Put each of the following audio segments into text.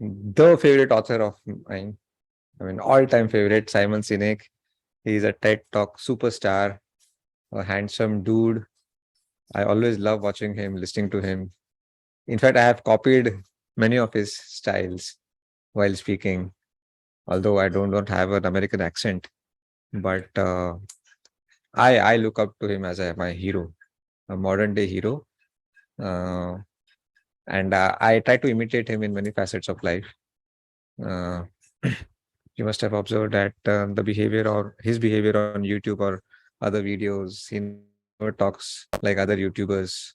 the favorite author of mine. I mean, all-time favorite, Simon Sinek. He's a TED Talk superstar, a handsome dude. I always love watching him, listening to him. In fact, I have copied many of his styles while speaking, although I don't have an American accent. But I look up to him as my hero, a modern day hero. Uh, and I try to imitate him in many facets of life. Uh, you must have observed that the behavior or his behavior on YouTube or other videos, he never talks like other YouTubers,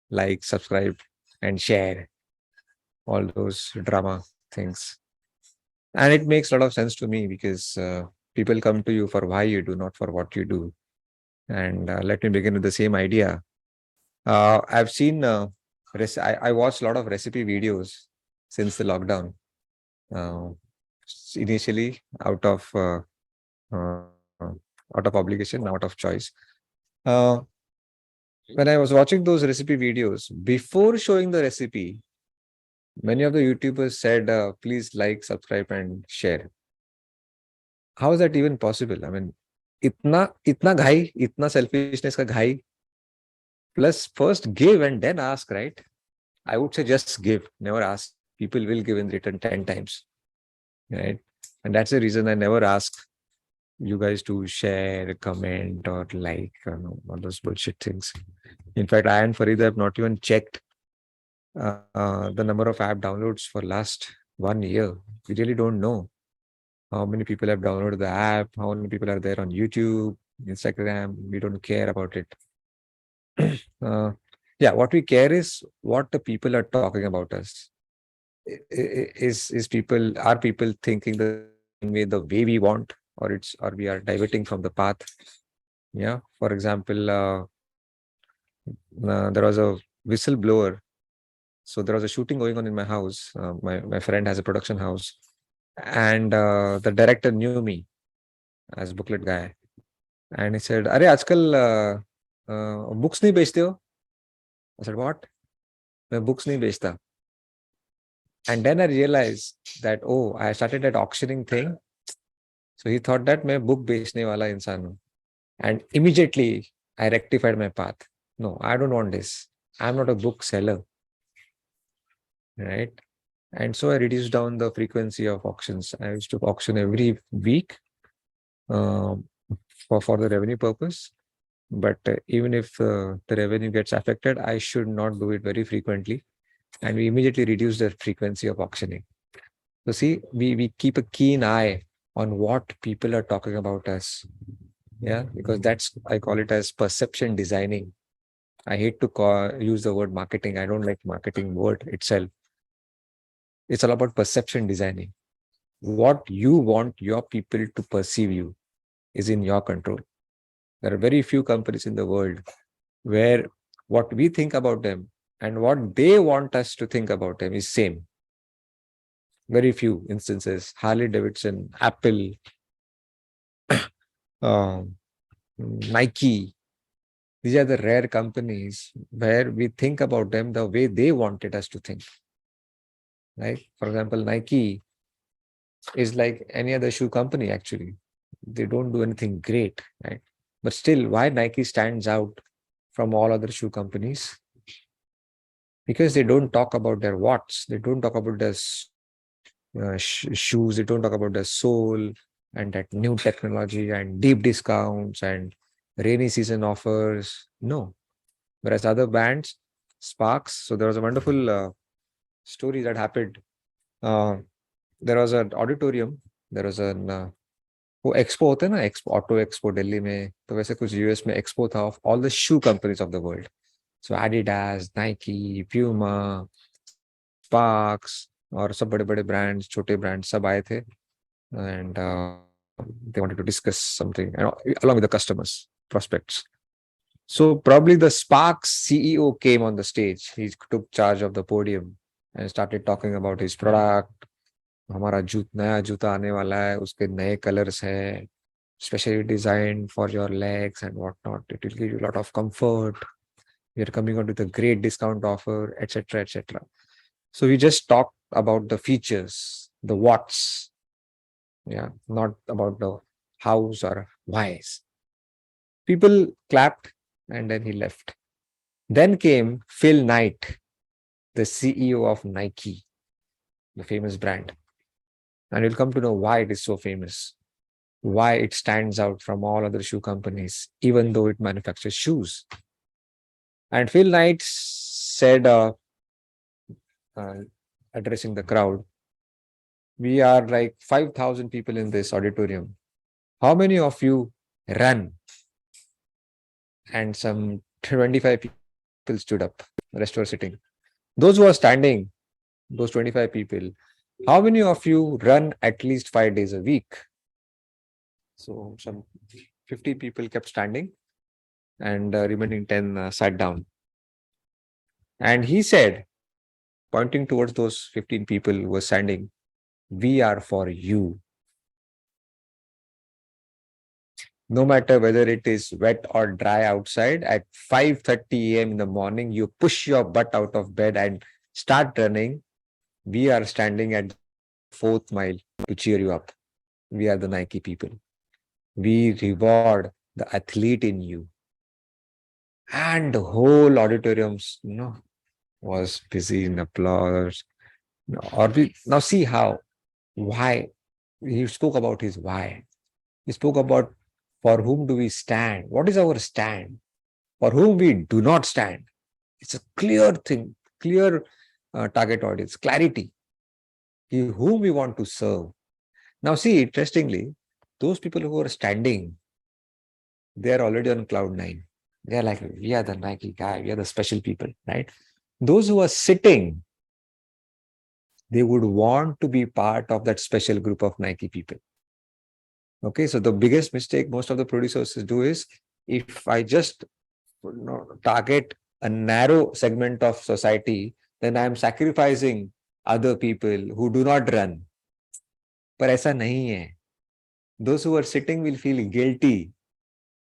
like, subscribe, and share all those drama things. And it makes a lot of sense to me because people come to you for why you do, not for what you do. And let me begin with the same idea. I've seen, I watched a lot of recipe videos since the lockdown. Uh, Initially, uh, out of obligation, now out of choice. Uh, when I was watching those recipe videos, before showing the recipe, many of the YouTubers said, please like, subscribe, and share. How is that even possible? I mean, itna ghai, itna selfishness ka ghai. Plus, first give and then ask, right? I would say just give, never ask. People will give in return 10 times, right? And that's the reason I never ask you guys to share, comment, or like, all those bullshit things. In fact, I and Farid have not even checked the number of app downloads for last 1 year. We really don't know how many people have downloaded the app, how many people are there on YouTube, Instagram. We don't care about it. Yeah, what we care is what the people are talking about us. Is people, are people thinking the way we want, or we are diverting from the path? Yeah. For example, there was a whistleblower. So there was a shooting going on in my house. My friend has a production house, and the director knew me as Booklet guy, and he said, "Arey, आजकल books नहीं बेचते हो?" I said, "What? मैं books नहीं बेचता." And then I realized that, oh, I started that auctioning thing. So he thought that मैं book बेचने वाला इंसान हूँ. And immediately I rectified my path. No, I don't want this. I'm not a book seller, right? And so I reduced down the frequency of auctions. I used to auction every week um, for the revenue purpose. But even if the revenue gets affected, I should not do it very frequently. And we immediately reduce the frequency of auctioning. So see, we keep a keen eye on what people are talking about us. Yeah, because that's, I call it as perception designing. I hate to use the word marketing. I don't like marketing word itself. It's all about perception designing. What you want your people to perceive you is in your control. There are very few companies in the world where what we think about them and what they want us to think about them is same. Very few instances. Harley Davidson, Apple, um, Nike. These are the rare companies where we think about them the way they wanted us to think. Right? For example, Nike is like any other shoe company, actually. They don't do anything great, right? But still, why Nike stands out from all other shoe companies? Because they don't talk about their watts. They don't talk about their shoes. They don't talk about their soul and that new technology and deep discounts and rainy season offers. No. Whereas other brands, Sparks. So there was a wonderful story that happened. There was an auditorium. There was an वो expo होता है ना, expo, auto expo Delhi में, तो वैसे कुछ US में expo था of all the shoe companies of the world. So Adidas, Nike, Puma, sparks और सब बड़े बड़े ब्रांड्स, छोटे ब्रांड्स सब आए थे. And they wanted to discuss something along with the customers, prospects. So probably the Sparks CEO came on the stage. He took charge of the podium and started talking about his product. हमारा नया जूता आने वाला है, उसके नए colours हैं, specially designed for your legs and whatnot. It will give you a lot of comfort. We are coming out with a great discount offer, etc., etc. So we just talked about the features, the what's, yeah, not about the hows or whys. People clapped and then he left. Then came Phil Knight, the CEO of Nike, the famous brand. And you'll come to know why it is so famous, why it stands out from all other shoe companies, even though it manufactures shoes. And Phil Knight said, uh, addressing the crowd, we are like 5,000 people in this auditorium. How many of you run? And some 25 people stood up. The rest were sitting. Those who are standing, those 25 people, how many of you run at least 5 days a week? So some 50 people kept standing and remaining 10 sat down. And he said, pointing towards those 15 people who were standing, we are for you. No matter whether it is wet or dry outside, at 5:30 a.m. in the morning, you push your butt out of bed and start running. We are standing at the 4th mile to cheer you up. We are the Nike people. We reward the athlete in you. And the whole auditoriums, was busy in applause. Now see how, why. He spoke about his why. He spoke about for whom do we stand? What is our stand? For whom we do not stand. It's a clear thing, clear target audience, clarity. Whom we want to serve. Now see, interestingly, those people who are standing, they are already on cloud 9. They are like, we are the Nike guy, we are the special people, right? Those who are sitting, they would want to be part of that special group of Nike people. Okay, so the biggest mistake most of the producers do is, if I just target a narrow segment of society, then I am sacrificing other people who do not run. But ऐसा नहीं है. Those who are sitting will feel guilty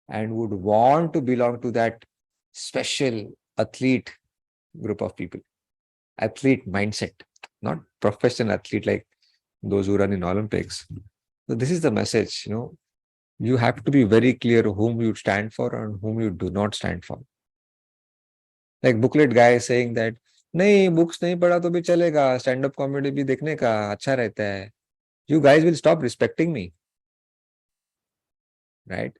and would want to belong to that special athlete group of people. Athlete mindset, not professional athlete like those who run in Olympics. So this is the message, you have to be very clear whom you stand for and whom you do not stand for. Like Booklet guy saying that, नहीं books नहीं पढ़ा तो भी चलेगा, stand-up comedy भी देखने का अच्छा रहता है. You guys will stop respecting me. Right?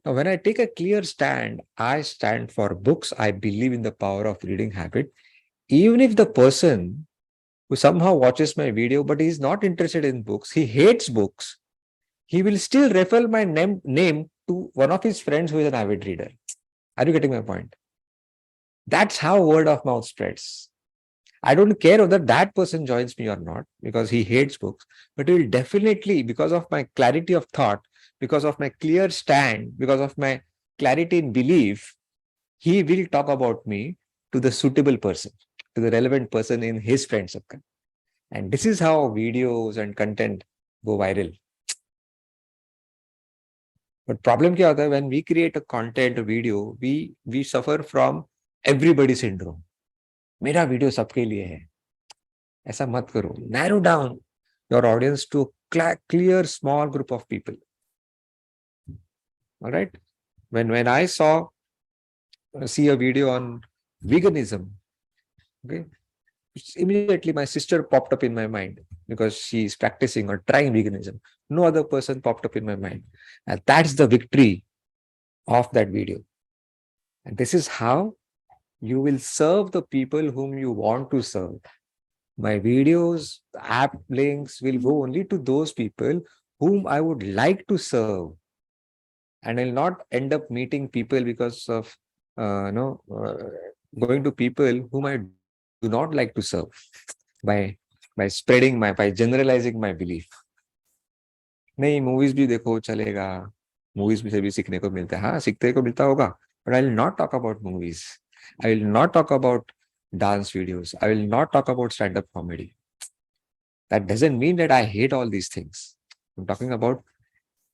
Now, when I take a clear stand, I stand for books. I believe in the power of reading habit. Even if the person who somehow watches my video, but he is not interested in books, he hates books, he will still refer my name to one of his friends who is an avid reader. Are you getting my point? That's how word of mouth spreads. I don't care whether that person joins me or not because he hates books, but he will definitely, because of my clarity of thought, because of my clear stand, because of my clarity in belief, he will talk about me to the suitable person, to the relevant person in his friend circle. And this is how videos and content go viral. But problem क्या होता है, when we create a content, a video, we suffer from everybody syndrome. मेरा video सबके लिए है. ऐसा मत करो. Narrow down your audience to a clear small group of people. All right. When I see a video on veganism, okay, immediately my sister popped up in my mind because she is practicing or trying veganism. No other person popped up in my mind. And that's the victory of that video. And this is how you will serve the people whom you want to serve. My videos, app links will go only to those people whom I would like to serve. And I'll not end up meeting people because of, going to people whom I do not like to serve by generalizing my belief. नहीं, movies भी देखो चलेगा, movies से भी सीखने को मिलता है, हाँ सीखने को मिलता होगा, but I will not talk about movies. I will not talk about dance videos. I will not talk about stand-up comedy. That doesn't mean that I hate all these things. I'm talking about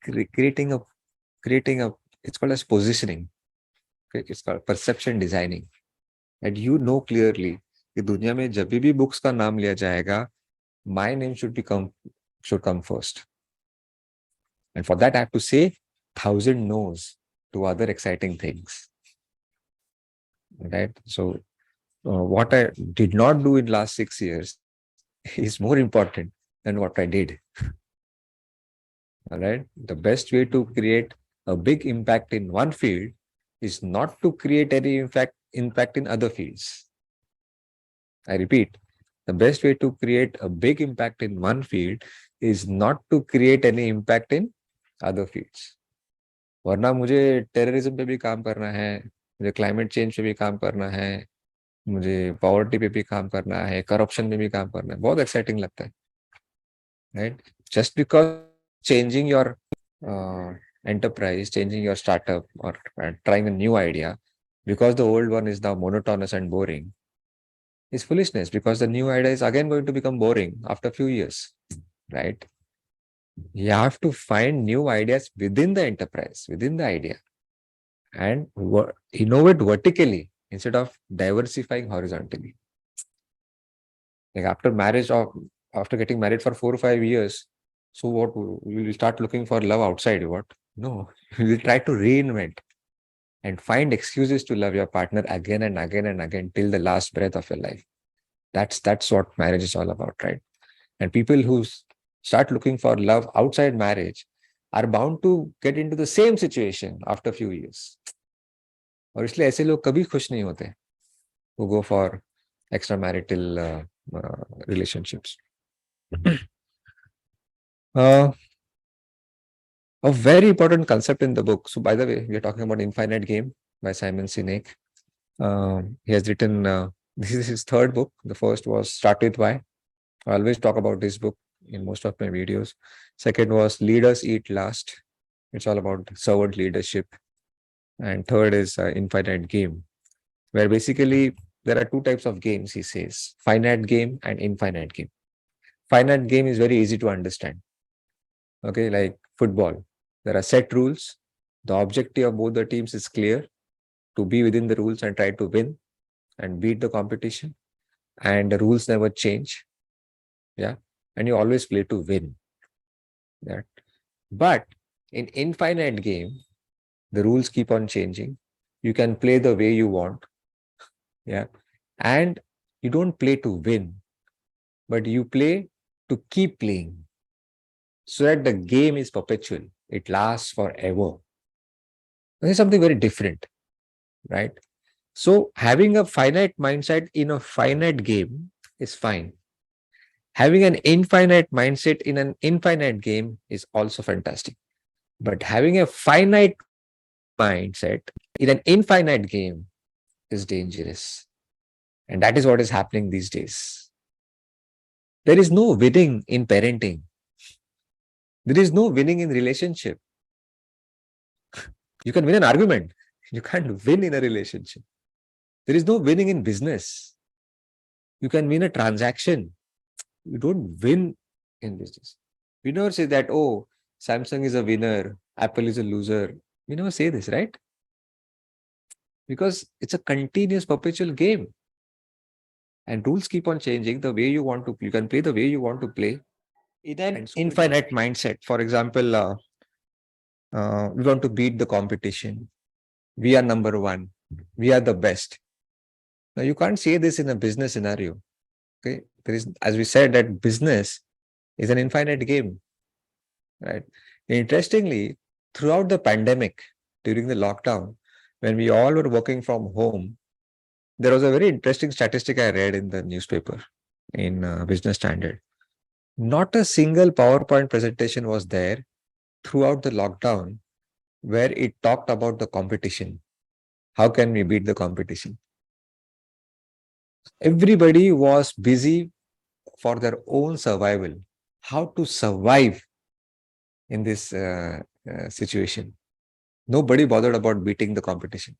creating a, it's called as positioning. Okay? It's called perception designing. And you know clearly कि दुनिया में जब भी books का नाम लिया जाएगा, my name should come first. And for that, I have to say 1,000 no's to other exciting things. Right. So what I did not do in last 6 years is more important than what I did. All right. The best way to create a big impact in one field is not to create any impact in other fields. I repeat, the best way to create a big impact in one field is not to create any impact in other fields. वरना मुझे terrorism पे भी काम करना है, मुझे climate change पे भी काम करना है, मुझे पॉवर्टी पे भी काम करना है, करप्शन में भी काम करना है, बहुत एक्साइटिंग लगता है, right? Just because changing your enterprise, changing your startup, or trying a new idea because the old one is now monotonous and boring is foolishness, because the new idea is again going to become boring after a few years, right? You have to find new ideas within the enterprise, within the idea, and innovate vertically instead of diversifying horizontally. Like after marriage, or after getting married for 4 or 5 years, so what, we will start looking for love outside? What? No, you will try to reinvent and find excuses to love your partner again and again and again till the last breath of your life. That's what marriage is all about, right? And people who start looking for love outside marriage are bound to get into the same situation after a few years. और इसलिए ऐसे लोग कभी खुश नहीं होते who go for extramarital relationships. A very important concept in the book. So, by the way, we are talking about Infinite Game by Simon Sinek. He has written, this is his third book. The first was Start With Why. I always talk about this book in most of my videos. Second was Leaders Eat Last. It's all about servant leadership. And third is Infinite Game, where basically there are two types of games, he says: finite game and infinite game. Finite game is very easy to understand. Okay, like football. There are set rules. The objective of both the teams is clear: to be within the rules and try to win and beat the competition. And the rules never change. Yeah. And you always play to win. Yeah. But in infinite game, the rules keep on changing. You can play the way you want. Yeah. And you don't play to win, but you play to keep playing, so that the game is perpetual. It lasts forever. This is something very different, right? So having a finite mindset in a finite game is fine. Having an infinite mindset in an infinite game is also fantastic. But having a finite mindset in an infinite game is dangerous. And that is what is happening these days. There is no winning in parenting. There is no winning in relationship. You can win an argument. You can't win in a relationship. There is no winning in business. You can win a transaction. You don't win in business. We never say that, oh, Samsung is a winner, Apple is a loser. We never say this, right? Because it's a continuous, perpetual game. And rules keep on changing. The way you want to, you can play the way you want to play in an infinite mindset. For example, we want to beat the competition. We are number one. We are the best. Now, you can't say this in a business scenario. Okay, there is, as we said, that business is an infinite game, right? Interestingly, throughout the pandemic, during the lockdown, when we all were working from home, there was a very interesting statistic I read in the newspaper in Business Standard. Not a single PowerPoint presentation was there throughout the lockdown where it talked about the competition. How can we beat the competition? Everybody was busy for their own survival, how to survive in this situation. Nobody bothered about beating the competition.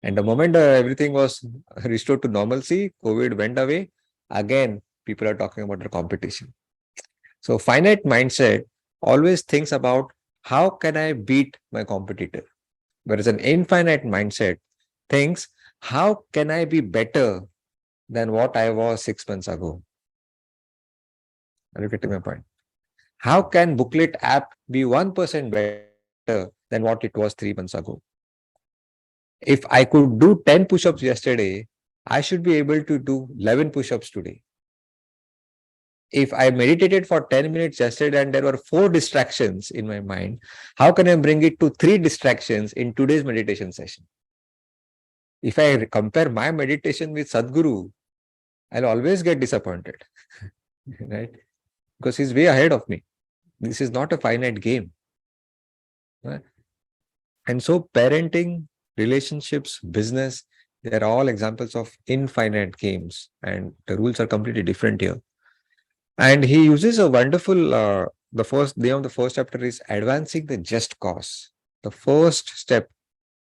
And the moment everything was restored to normalcy, COVID went away, again, people are talking about the competition. So finite mindset always thinks about how can I beat my competitor? Whereas an infinite mindset thinks, how can I be better than what I was 6 months ago? Are you getting my point? How can Booklet app be 1% better than what it was 3 months ago? If I could do 10 push-ups yesterday, I should be able to do 11 push-ups today. If I meditated for 10 minutes yesterday and there were 4 distractions in my mind, how can I bring it to 3 distractions in today's meditation session? If I compare my meditation with Sadhguru, I'll always get disappointed, right? Because he's way ahead of me. This is not a finite game. Right? And so parenting, relationships, business, they're all examples of infinite games, and the rules are completely different here. And he uses a wonderful, the first name of the first chapter is advancing the just cause. The first step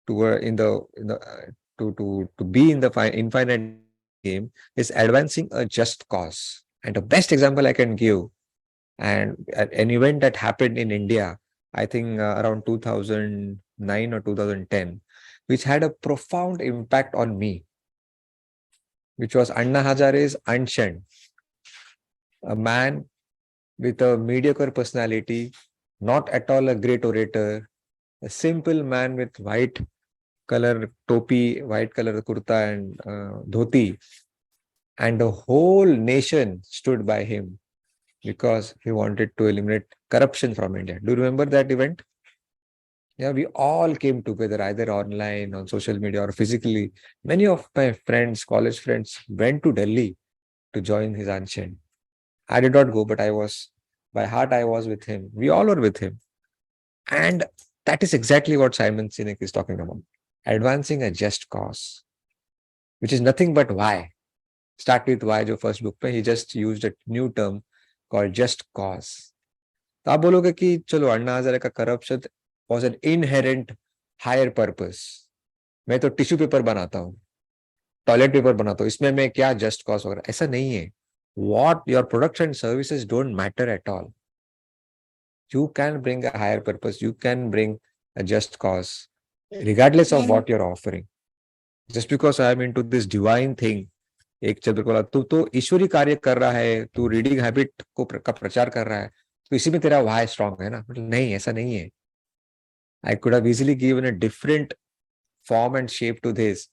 to to be in the infinite game is advancing a just cause. And the best example I can give, and an event that happened in India, I think around 2009 or 2010, which had a profound impact on me, which was Anna Hazare's Unshunned, a man with a mediocre personality, not at all a great orator, a simple man with white color topi, white color kurta and dhoti, and the whole nation stood by him because he wanted to eliminate corruption from India. Do you remember that event? Yeah, we all came together either online, on social media, or physically. Many of my friends, college friends, went to Delhi to join his Anshan. I did not go, but I was, by heart, I was with him. We all were with him. And that is exactly what Simon Sinek is talking about. Advancing a just cause, which is nothing but why. Start with why, जो first book पे, he just used a new term called just cause. तो आप बोलोगे कि चलो अन्ना हजारे का corruption was an inherent higher purpose. मैं तो टिश्यू पेपर बनाता हूँ, टॉयलेट पेपर बनाता हूँ, इसमें मैं क्या जस्ट कॉज वगैरह, ऐसा नहीं है. What your products and services don't matter at all. You can bring a higher purpose, you can bring a just cause, regardless of what you're offering. Just because I am into this divine thing, एक चंद्र को तू तो ईश्वरी कार्य कर रहा है, तू reading habit को का प्रचार कर रहा है, तो इसी में तेरा वाई स्ट्रांग है ना. नहीं, ऐसा नहीं है. I could have easily given a different form and shape to this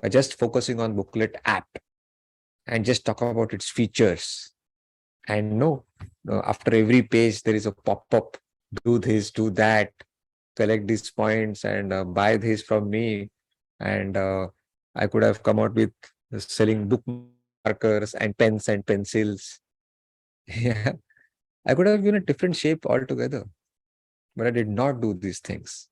by just focusing on Booklet app and just talk about its features. And no, after every page, there is a pop-up, do this, do that, collect these points and buy this from me. And I could have come out with selling bookmarkers and pens and pencils. Yeah, I could have given a different shape altogether, but I did not do these things.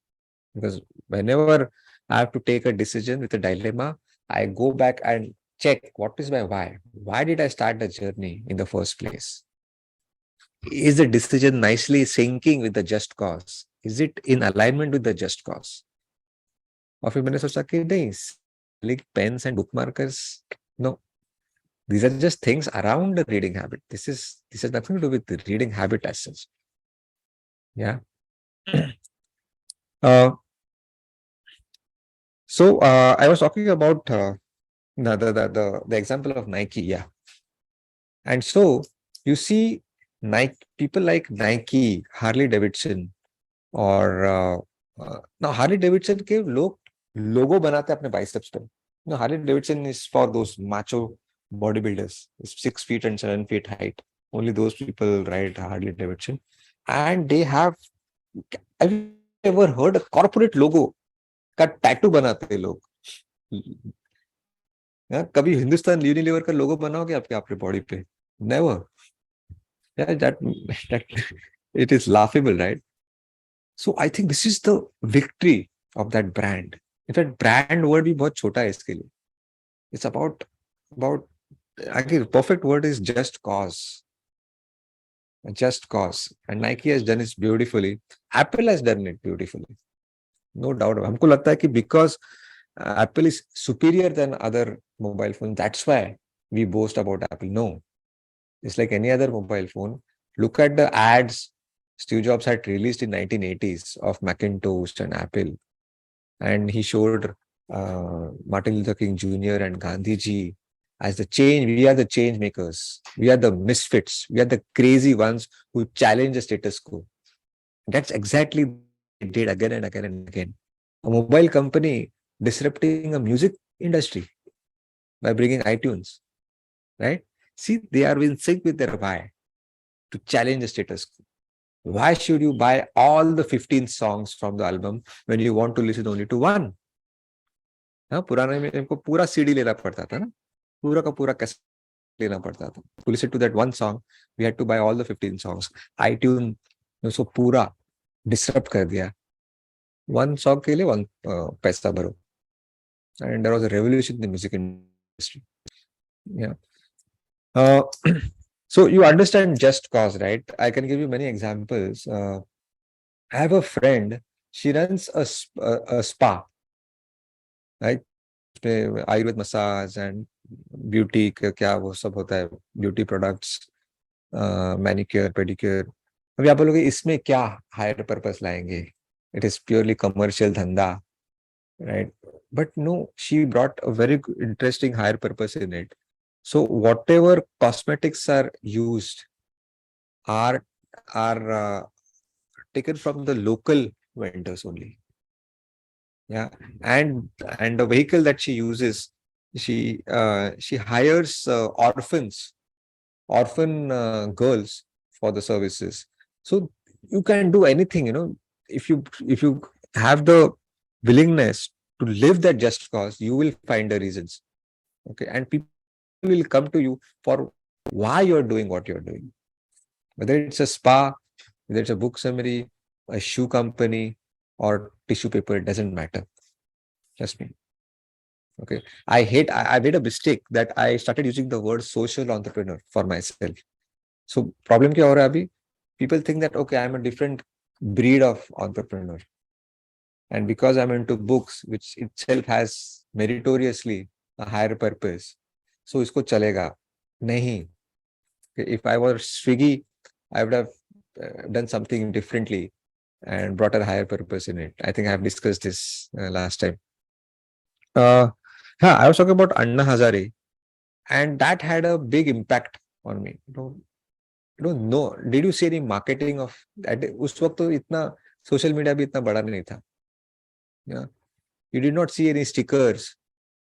Because whenever I have to take a decision with a dilemma, I go back and check what is my why. Why did I start the journey in the first place? Is the decision nicely syncing with the just cause? Is it in alignment with the just cause? और फिर मैंने सोचा कि नहीं, pens and bookmarkers, no. These are just things around the reading habit. This has nothing to do with the reading habit as such. Yeah. So I was talking about the example of Nike, yeah. And so you see Nike, people like Nike, Harley Davidson, or now Harley Davidson के लोग logo बनाते हैं अपने biceps पे. No, Harley Davidson is for those macho bodybuilders, 6 feet and 7 feet height. Only those people ride Harley Davidson, and they have. Have you ever heard a corporate logo का tattoo बनाते हैं लोग? कभी Hindustan Unilever का लोगो बनाओगे आपके आपके बॉडी पे? Never. Yeah, that it is laughable, right? So I think this is the victory of that brand. In fact, brand word भी बहुत छोटा है इसके लिए. It's about again, perfect word is just cause. A just cause. And Nike has done it beautifully. Apple has done it beautifully. No doubt. हमको लगता है कि because Apple is superior than other mobile phones, that's why we boast about Apple. No. It's like any other mobile phone. Look at the ads Steve Jobs had released in 1980s of Macintosh and Apple. And he showed Martin Luther King Jr. and Gandhi ji as the change. We are the change makers. We are the misfits. We are the crazy ones who challenge the status quo. That's exactly what they did again and again and again. A mobile company disrupting a music industry by bringing iTunes, right? See, they are in sync with their why to challenge the status quo. Why should you buy all the 15 songs from the album when you want to listen only to one? हाँ, पुराने में हमको पूरा CD लेना पड़ता था ना, पूरा का पूरा कैसेट लेना पड़ता था. To listen to that one song, we had to buy all the 15 songs. iTunes ने उसको पूरा disrupt कर दिया. One song के लिए one पैसा भरो. And there was a revolution in the music industry. Yeah. So you understand just cause, right? I can give you many examples. I have a friend. She runs a spa, right? Ayurved massage and beauty क्या वो सब होता है, beauty products, manicure, pedicure. अभी आप बोलोगे इसमें क्या higher purpose लाएंगे? It is purely commercial धंधा, right? But no, she brought a very interesting higher purpose in it. So whatever cosmetics are used are taken from the local vendors only. Yeah, and the vehicle that she uses, she hires orphan girls for the services. So you can do anything, if you have the willingness to live that just cause, you will find the reasons. Okay, and people will come to you for why you're doing what you're doing. Whether it's a spa, whether it's a book summary, a shoe company, or tissue paper, it doesn't matter. Trust me. Okay. I made a mistake that I started using the word social entrepreneur for myself. So problem kya ho raha hai abhi? People think that, okay, I'm a different breed of entrepreneur. And because I'm into books, which itself has meritoriously a higher purpose, so isko chalega. Nahi. If I was Swiggy, I would have done something differently and brought a higher purpose in it. I think I have discussed this last time. Yeah, I was talking about Anna Hazare, and that had a big impact on me. You don't know. Did you see any marketing of that? उस वक्त तो इतना social media भी इतना बड़ा नहीं था. Yeah, you did not see any stickers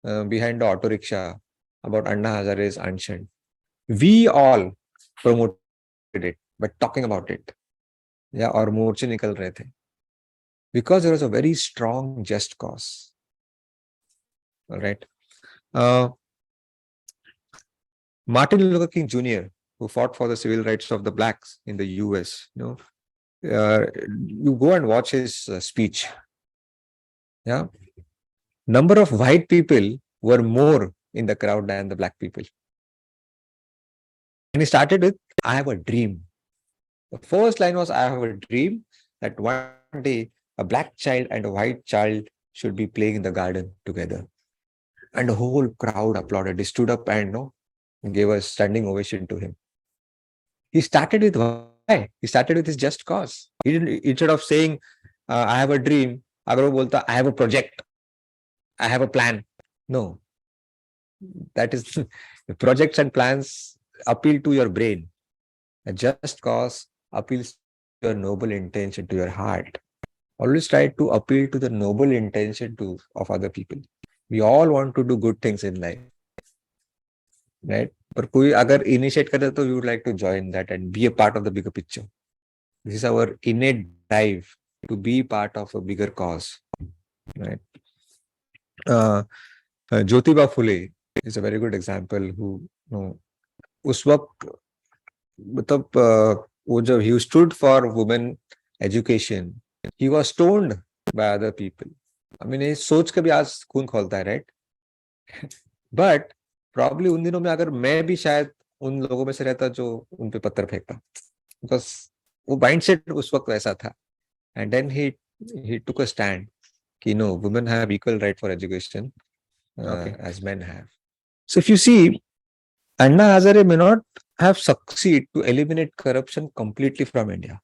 behind the auto rickshaw about Anna Hazare's Anshan. We all promoted it, but talking about it. Yeah, और मोर्चे निकल रहे थे. Because there was a very strong just cause. All right. Martin Luther King Jr., who fought for the civil rights of the blacks in the US, you go and watch his speech. Yeah. Number of white people were more in the crowd than the black people. And he started with, I have a dream. The first line was, I have a dream that one day a black child and a white child should be playing in the garden together. And the whole crowd applauded. He stood up and gave a standing ovation to him. He started with why? He started with his just cause. He didn't, instead of saying, I have a dream, agar wo bolta, I have a project, I have a plan. No. That is, projects and plans appeal to your brain. A just cause appeals to your noble intention, to your heart. Always try to appeal to the noble intention of other people. We all want to do good things in life. Right? पर कोई अगर initiate करे तो we would like to join that and be a part of the bigger picture. This is our innate drive to be part of a bigger cause. Right? Jyotiba Phule is a very good example who, उस वक्त मतलब वो जब he stood for women education, he was stoned by other people. I mean, ये सोच के भी आज खून खोलता है, right? But probably उन दिनों में अगर मैं भी शायद उन लोगों में से रहता जो उन पे पत्थर फेंकता, because वो mindset उस वक्त वैसा था. And then he took a stand कि no, women have equal right for education as men have. So if you see, Anna Hazare may not have succeeded to eliminate corruption completely from India.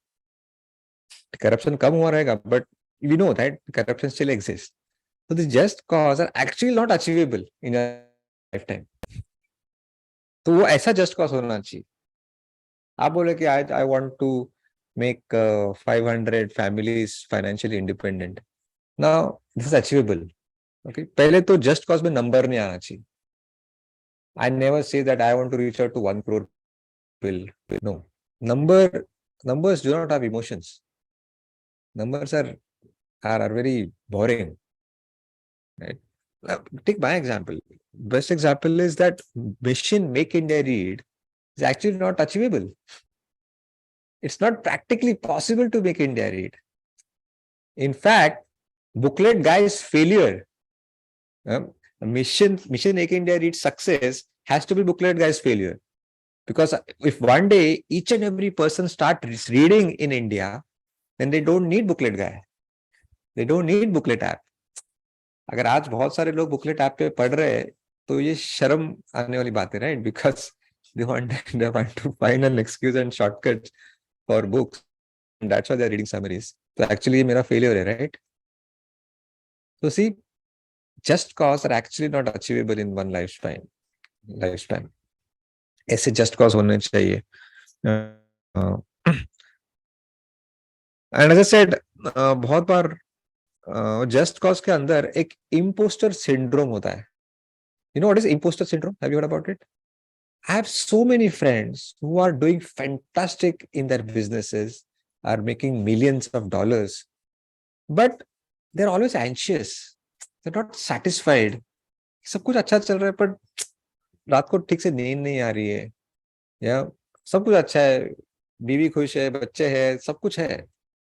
Corruption कम हुआ रहेगा, but we know that corruption still exists. So the just cause are actually not achievable in a lifetime. तो वो ऐसा just cause होना चाहिए. आप बोले कि I want to make 500 families financially independent. Now this is achievable. Okay, पहले तो जस्ट कॉज में नंबर नहीं आना चाहिए. I never say that I want to reach out to 1 crore people. No. Numbers do not have emotions. Numbers are very boring. Right? Take my example. Best example is that mission Make India Read is actually not achievable. It's not practically possible to make India read. In fact, Booklet guy's failure, mission Make India Read success has to be Booklet guy's failure. Because if one day each and every person starts reading in India, then they don't need Booklet guy. They don't need Booklet app. अगर आज बहुत सारे लोग booklet app पे पढ़ रहे हैं तो ये शर्म आने वाली बात है, right? Because they want to find an excuse and shortcut for books. And that's why they're reading summaries. So actually, ये मेरा failure है, right? So see, just cause are actually not achievable in one lifespan. ऐसे just cause होने चाहिए. And as I said, बहुत बार just cause के अंदर एक imposter syndrome होता है. You know what is imposter syndrome? Have you heard about it? I have so many friends who are doing fantastic in their businesses, are making millions of dollars, but they're always anxious. They're not satisfied. सब कुछ अच्छा चल रहा है पर रात को ठीक से नींद नहीं आ रही है, या सब कुछ अच्छा है, बीवी खुश है, बच्चे हैं, सब कुछ है,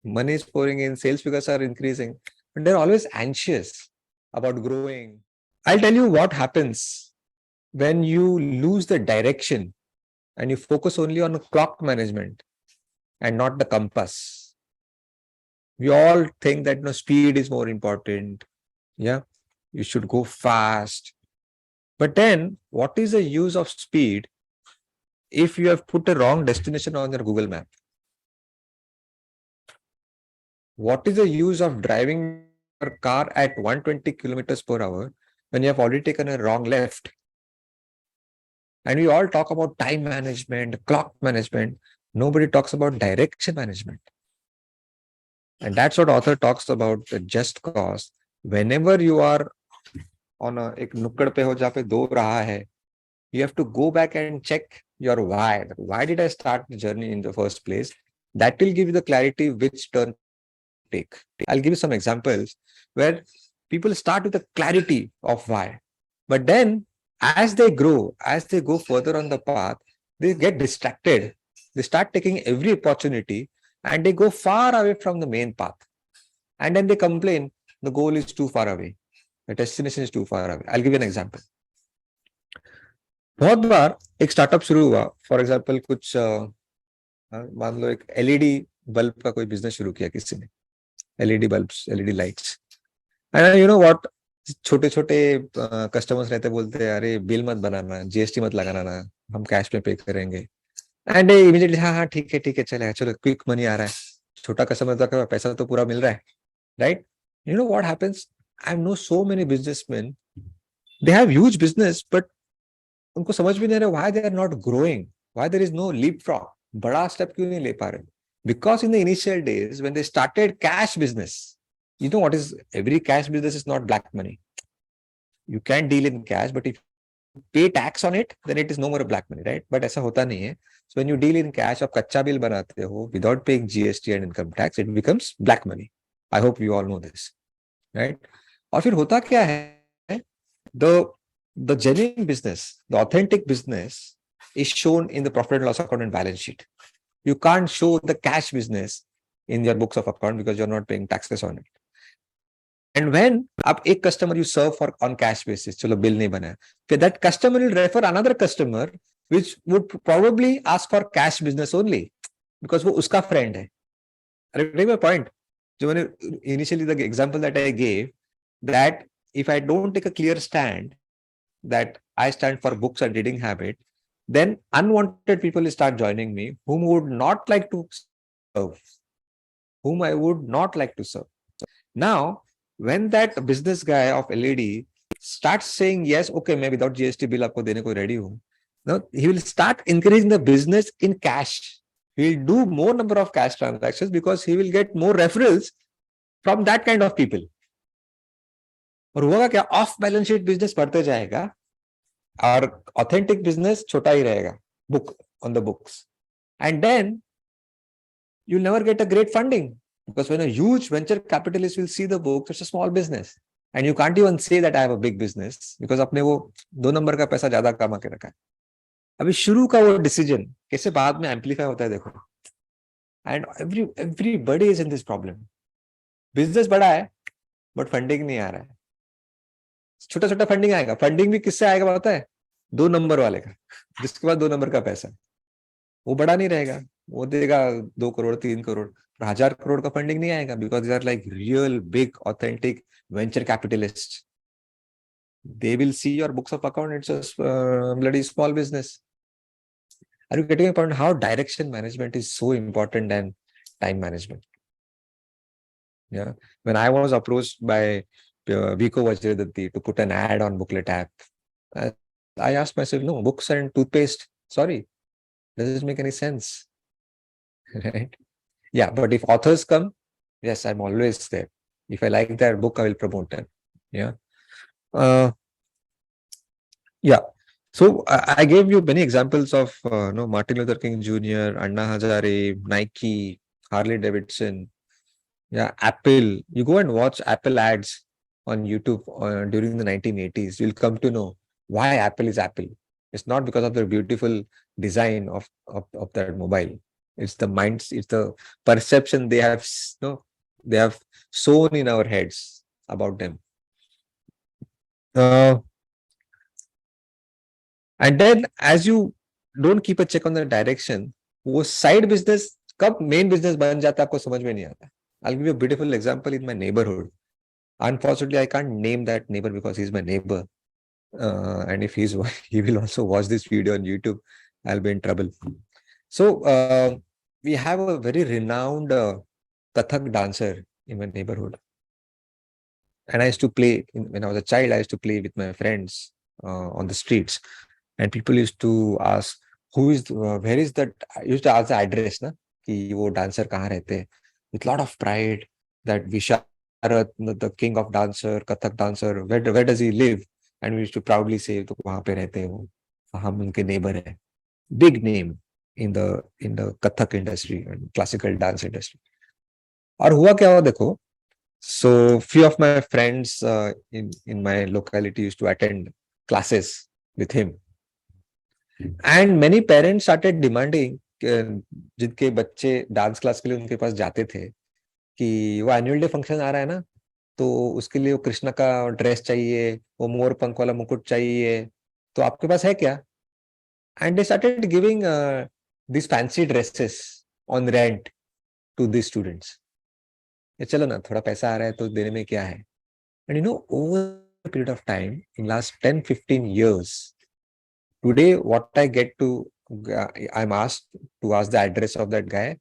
money is pouring in, sales figures are increasing, but they're always anxious about growing. I'll tell you what happens when you lose the direction and you focus only on clock management and not the compass. We all think that speed is more important. Yeah, you should go fast. But then, what is the use of speed if you have put a wrong destination on your Google map? What is the use of driving your car at 120 kilometers per hour when you have already taken a wrong left? And we all talk about time management, clock management. Nobody talks about direction management. And that's what author talks about, the just cause. Whenever you are on एक नुक्कड़ पे हो जहाँ पे दो राह है, you have to go back and check your why. Why did I start the journey in the first place? That will give you the clarity which turn to take. I'll give you some examples where people start with the clarity of why. But then as they grow, as they go further on the path, they get distracted. They start taking every opportunity and they go far away from the main path. And then they complain, the goal is too far away. The destination is too far away. I'll give you an example. बहुत बार एक startup शुरू हुआ, for example कुछ मान लो एक LED bulb का कोई business शुरू किया किसी ने, LED bulbs, LED lights. And you know what, छोटे छोटे कस्टमर्स रहते, बोलते हैं अरे बिल मत बनाना, जीएसटी मत लगाना ना, हम कैश में पे करेंगे. एंड इमीडिएटली हाँ ठीक है चलेगा, चलो क्विक मनी आ रहा है, छोटा कस्टमर का पैसा तो पूरा मिल रहा है, right? You know what happens, I know so many businessman, they have huge business but उनको समझ भी नहीं रहा why they are not growing, why there is no leap frog, बड़ा स्टेप क्यों नहीं ले पा रहे? Because in the initial days when they started cash business, you know what is, every cash business is not black money. You can deal in cash, but if you pay tax on it, then it is no more a black money, right? But ऐसा होता नहीं है. So when you deal in cash, आप कच्चा bill बनाते हो without paying GST and income tax, it becomes black money. I hope you all know this, right? और फिर होता क्या है, the genuine business, the authentic business is shown in the profit and loss account and balance sheet. You can't show the cash business in your books of account because you're not paying taxes on it. And when आप एक customer you serve for on cash basis, चलो bill नहीं बना है, फिर that customer will refer another customer which would probably ask for cash business only because वो उसका friend है. Take my point. जो मैंने initially the example that I gave, that if I don't take a clear stand that I stand for books and reading habit, then unwanted people will start joining me whom would not like to serve, whom I would not like to serve. Now, when that business guy of LED starts saying yes, okay, मैं without GST bill आपको देने को ready हूँ, No, he will start encouraging the business in cash. He'll do more number of cash transactions because he will get more referrals from that kind of people. और होगा क्या, of balance sheet business बढ़ते जाएगा और authentic business छोटा ही रहेगा, book on the books. And then you'll never get a great funding because when a huge venture capitalist will see the book, it's a small business. And you can't even say that I have a big business because अपने वो 2 number का पैसा ज्यादा कमा के रखा है. अभी शुरू का वो डिसीजन कैसे बाद में एम्पलीफाई होता है देखो. And everybody is in this problem. Business बड़ा है बट फंडिंग नहीं आ रहा है. छोटा छोटा फंडिंग आएगा. फंडिंग भी किससे आएगा पता है? 2 नंबर वाले का, जिसके पास 2 नंबर का पैसा. वो बड़ा नहीं रहेगा, वो देगा 2 करोड़ 3 करोड़. 1,000 करोड़ का फंडिंग नहीं आएगा because they are like real big authentic venture capitalist. They will see your books of account. It's a bloody small business. Are you getting a point? How direction management is so important than time management? Yeah. When I was approached by Vico Vajradatti to put an ad on Booklet app, I asked myself, no, books and toothpaste. Sorry, does this make any sense? Right? Yeah, but if authors come, yes, I'm always there. If I like their book, I will promote them. Yeah. Yeah. So I gave you many examples of Martin Luther King Jr., Anna Hazare, Nike, Harley Davidson, yeah, Apple. You go and watch Apple ads on YouTube during the 1980s. You'll come to know why Apple is Apple. It's not because of the beautiful design of that mobile. It's the minds, it's the perception they have, they have sown in our heads about them. And then as you don't keep a check on the direction, वो side business कब main business बन जाता है आपको समझ में नहीं आता. I'll give you a beautiful example in my neighborhood. Unfortunately, I can't name that neighbor because he's my neighbor. And if he will also watch this video on YouTube, I'll be in trouble. So we have a very renowned Kathak dancer in my neighborhood. And I used to play, when I was a child, I used to play with my friends on the streets. And people used to ask, where is that? I used to ask the address, na, कि वो dancer कहाँ रहते हैं, with a lot of pride that Visharat, the king of dancer, Kathak dancer, where does he live? And we used to proudly say, तो वहाँ पे रहते हैं वो, हम उनके neighbor हैं. Big name in the Kathak industry and classical dance industry. और हुआ क्या हुआ देखो. So few of my friends in my locality used to attend classes with him. And many parents started demanding, जिनके बच्चे डांस क्लास के लिए उनके पास जाते थे, कि वो एनुअल डे फंक्शन आ रहा है ना, तो उसके लिए वो कृष्णा का ड्रेस चाहिए, वो मोर पंख वाला मुकुट चाहिए, तो आपके पास है क्या? And they started giving these fancy dresses on rent to these students. चलो ना, थोड़ा पैसा आ रहा है तो देने में क्या है. And over a period of time, in last 10-15 years, today what I get to, I'm asked to ask the address of that guy.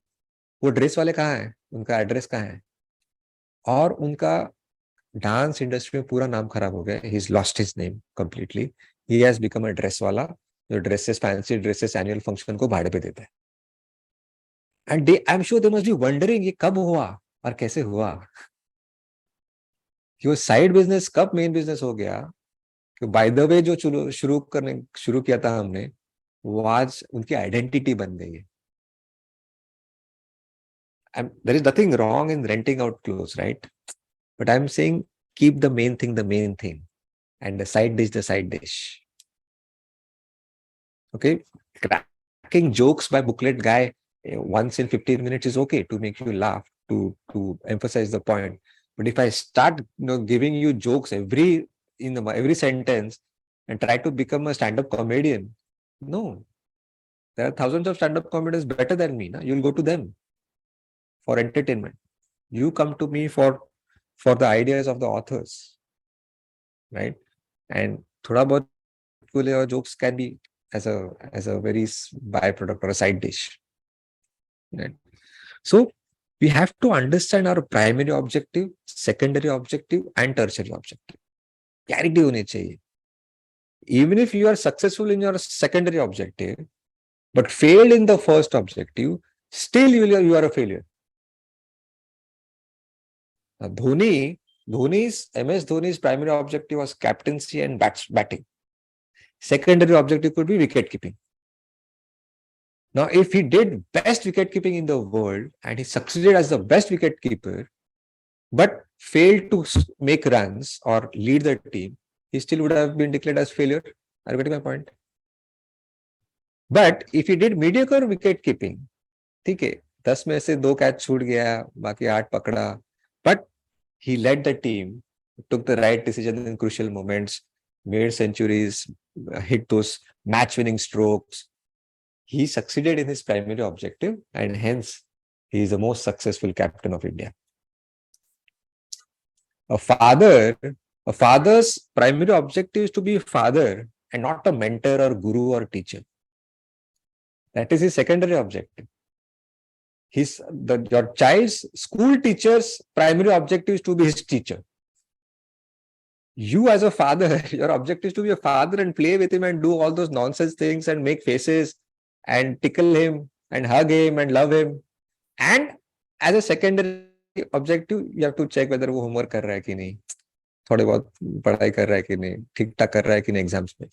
वो ड्रेस वाले कहाँ हैं, उनका एड्रेस कहाँ है, और उनका डांस इंडस्ट्री में पूरा नाम खराब हो गया. He's lost his name completely. He has become a dress वाला, जो dresses, fancy dresses annual function को भाड़े पे देता है. And I am sure they must be wondering, ये कब हुआ और कैसे हुआ. कि वो साइड बिजनेस कब मेन बिजनेस हो गया. कि बाय द वे जो शुरू किया था हमने, वो आज उनकी आइडेंटिटी बन गई है. There is nothing wrong in renting out clothes, right? But I'm saying keep the main thing, and the side dish. Okay? Cracking jokes by Booklet guy once in 15 minutes is okay to make you laugh, to emphasize the point. But if I start giving you jokes every sentence and try to become a stand-up comedian, no. There are thousands of stand-up comedians better than me. You'll go to them for entertainment. You come to me for the ideas of the authors, right? And thoda bahut jokes can be as a very byproduct or a side dish, right? So we have to understand our primary objective, secondary objective, and tertiary objective. Clarity honi chahiye. Even if you are successful in your secondary objective, but failed in the first objective, still you are a failure. MS Dhoni's primary objective was captaincy and batting. Secondary objective could be wicket keeping. Now, if he did best wicket keeping in the world and he succeeded as the best wicket keeper, but failed to make runs or lead the team, he still would have been declared as failure. Are you getting my point? But if he did mediocre wicket keeping, ठीक है, 10 में से 2 catch छूट गया, बाकी 8 पकड़ा, but he led the team, took the right decision in crucial moments, made centuries, hit those match-winning strokes. He succeeded in his primary objective, and hence he is the most successful captain of India. A father's primary objective is to be a father and not a mentor or guru or teacher. That is his secondary objective. Your child's school teacher's primary objective is to be his teacher. You as a father, your objective is to be a father and play with him and do all those nonsense things and make faces and tickle him and hug him and love him. And as a secondary objective, you have to check whether वो homework कर रहा है कि नहीं, थोड़ी बहुत पढ़ाई कर रहा है कि नहीं, ठीक ठाक कर रहा है कि नहीं exams में.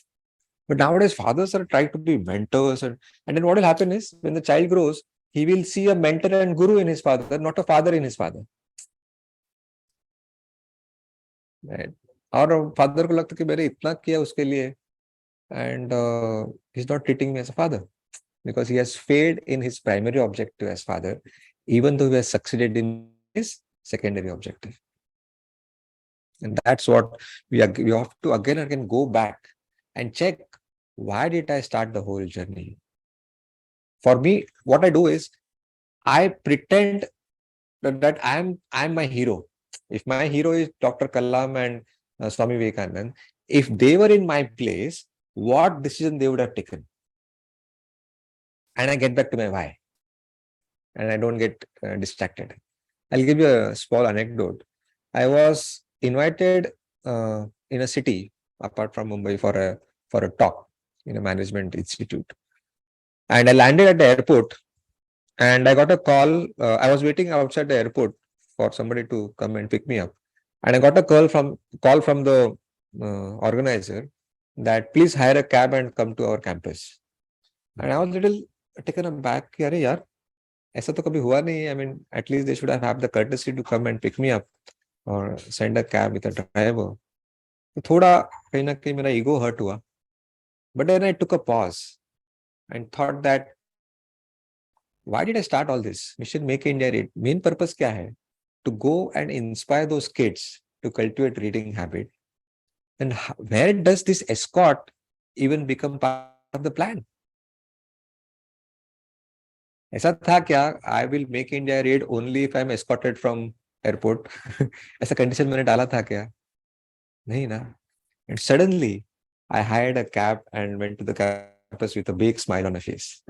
But nowadays, fathers are trying to be mentors, and then what will happen is when the child grows, he will see a mentor and guru in his father, not a father in his father. Right? और father को लगता है कि मैंने इतना किया उसके लिए, and he's not treating me as a father because he has failed in his primary objective as father, even though he has succeeded in his secondary objective. And that's what we have to again and again go back and check, why did I start the whole journey? For me, what I do is I pretend that I'm my hero. If my hero is Dr. Kalam and Swami Vivekanand, if they were in my place, what decision they would have taken? And I get back to my why. And I don't get distracted. I'll give you a small anecdote. I was invited in a city apart from Mumbai for a talk in a management institute. And I landed at the airport and I got a call. I was waiting outside the airport for somebody to come and pick me up. And I got a call from the organizer that please hire a cab and come to our campus. And I was a little taken aback. Arey yaar, ऐसा तो कभी हुआ नहीं. I mean, at least they should have the courtesy to come and pick me up or send a cab with a driver. तो थोड़ा कहीं ना कहीं मेरा ego hurt हुआ. But then I took a pause and thought that, why did I start all this? Mission Make India Read. Main purpose क्या है? To go and inspire those kids to cultivate reading habit. And where does this escort even become part of the plan? ऐसा था क्या? I will make India read only if I'm escorted from airport. ऐसा condition मैंने डाला था क्या? नहीं ना. And suddenly I hired a cab and went to the campus with a big smile on my face.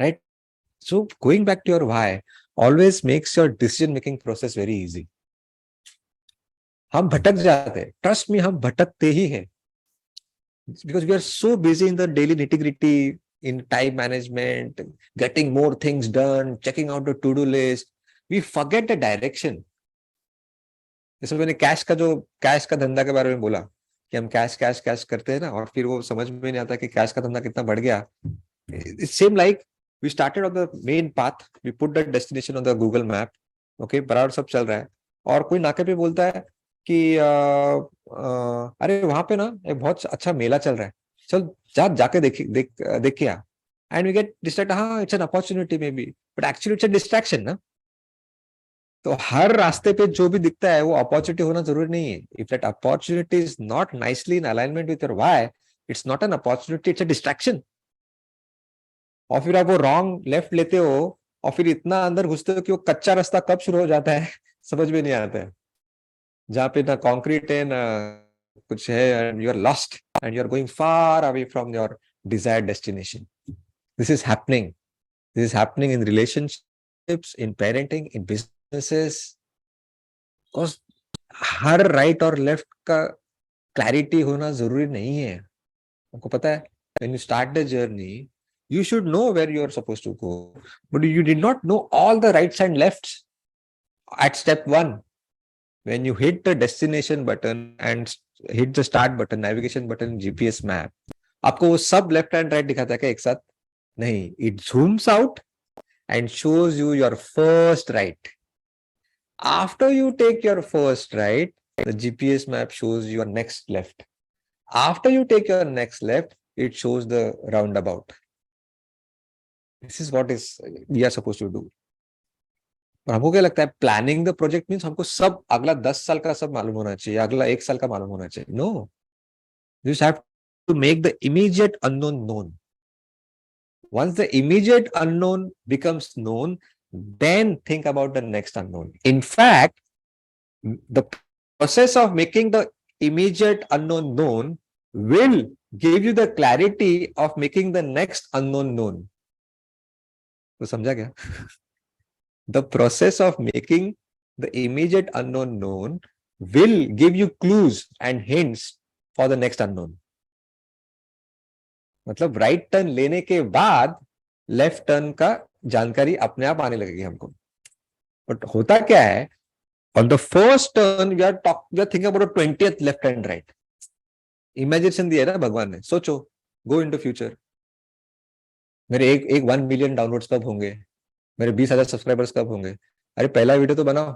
Right? So going back to your why always makes your decision making process very easy. हम भटक जाते हैं. Trust me, हम भटकते ही हैं. Because we are so busy in the daily nitty-gritty, in time management, getting more things done, checking out the to-do list, we forget the direction. जैसे मैंने cash का धंधा के बारे में बोला कि हम कैश करते हैं ना, और फिर वो समझ में नहीं आता कि कैश का धंधा कितना बढ़ गया. It's same like we started on the main path, we put the destination on the Google map, okay, बराबर सब चल रहा है, और कोई नाके पे बोलता है कि अरे वहां पे ना एक बहुत अच्छा मेला चल रहा है, चल जाके देख के आ. And we get distract. हाँ, it's an opportunity maybe, but actually it's a distraction ना. तो हर रास्ते पे जो भी दिखता है वो अपॉर्चुनिटी होना जरूरी नहीं है. If that opportunity is not nicely in alignment with your why, it's not an opportunity, it's a distraction. और फिर आप वो रॉन्ग लेफ्ट लेते हो और फिर इतना अंदर घुसते हो कि वो कच्चा रास्ता कब शुरू हो जाता है समझ में नहीं आता है, जहाँ पे ना कंक्रीट है ना कुछ है, and you are lost and you are going far away from your desired destination. This is happening in relationships, in parenting, in businesses, because her right और left का क्लैरिटी होना जरूरी नहीं है. आपको पता है, when you start the journey, you should know where you are supposed to go, but you did not know all the rights and lefts at step 1. When you hit the destination button and hit the start button, navigation button, GPS map, आपको वो सब left and right दिखाता है क्या एक साथ? नहीं, it zooms out and shows you your first right. After you take your first right, the GPS map shows your next left. After you take your next left, it shows the roundabout. This is what is we are supposed to do. और हमको क्या लगता है, planning the project means हमको सब अगला 10 साल का सब मालूम होना चाहिए, अगला 1 साल का मालूम होना चाहिए. No, you just have to make the immediate unknown known. Once the immediate unknown becomes known, then think about the next unknown. In fact, the process of making the immediate unknown known will give you the clarity of making the next unknown known. तो समझा क्या? The process of making the immediate unknown known will give you clues and hints for the next unknown. मतलब right turn लेने के बाद left turn का जानकारी अपने आप आने लगेगी हमको. बट होता क्या है, on the first turn we are thinking about 20th left and right. Imagination दिया है ना भगवान ने, सोचो, गो इन टू फ्यूचर. मेरे एक 1 मिलियन डाउनलोड्स कब होंगे, मेरे 20,000 सब्सक्राइबर्स कब होंगे. अरे पहला वीडियो तो बनाओ,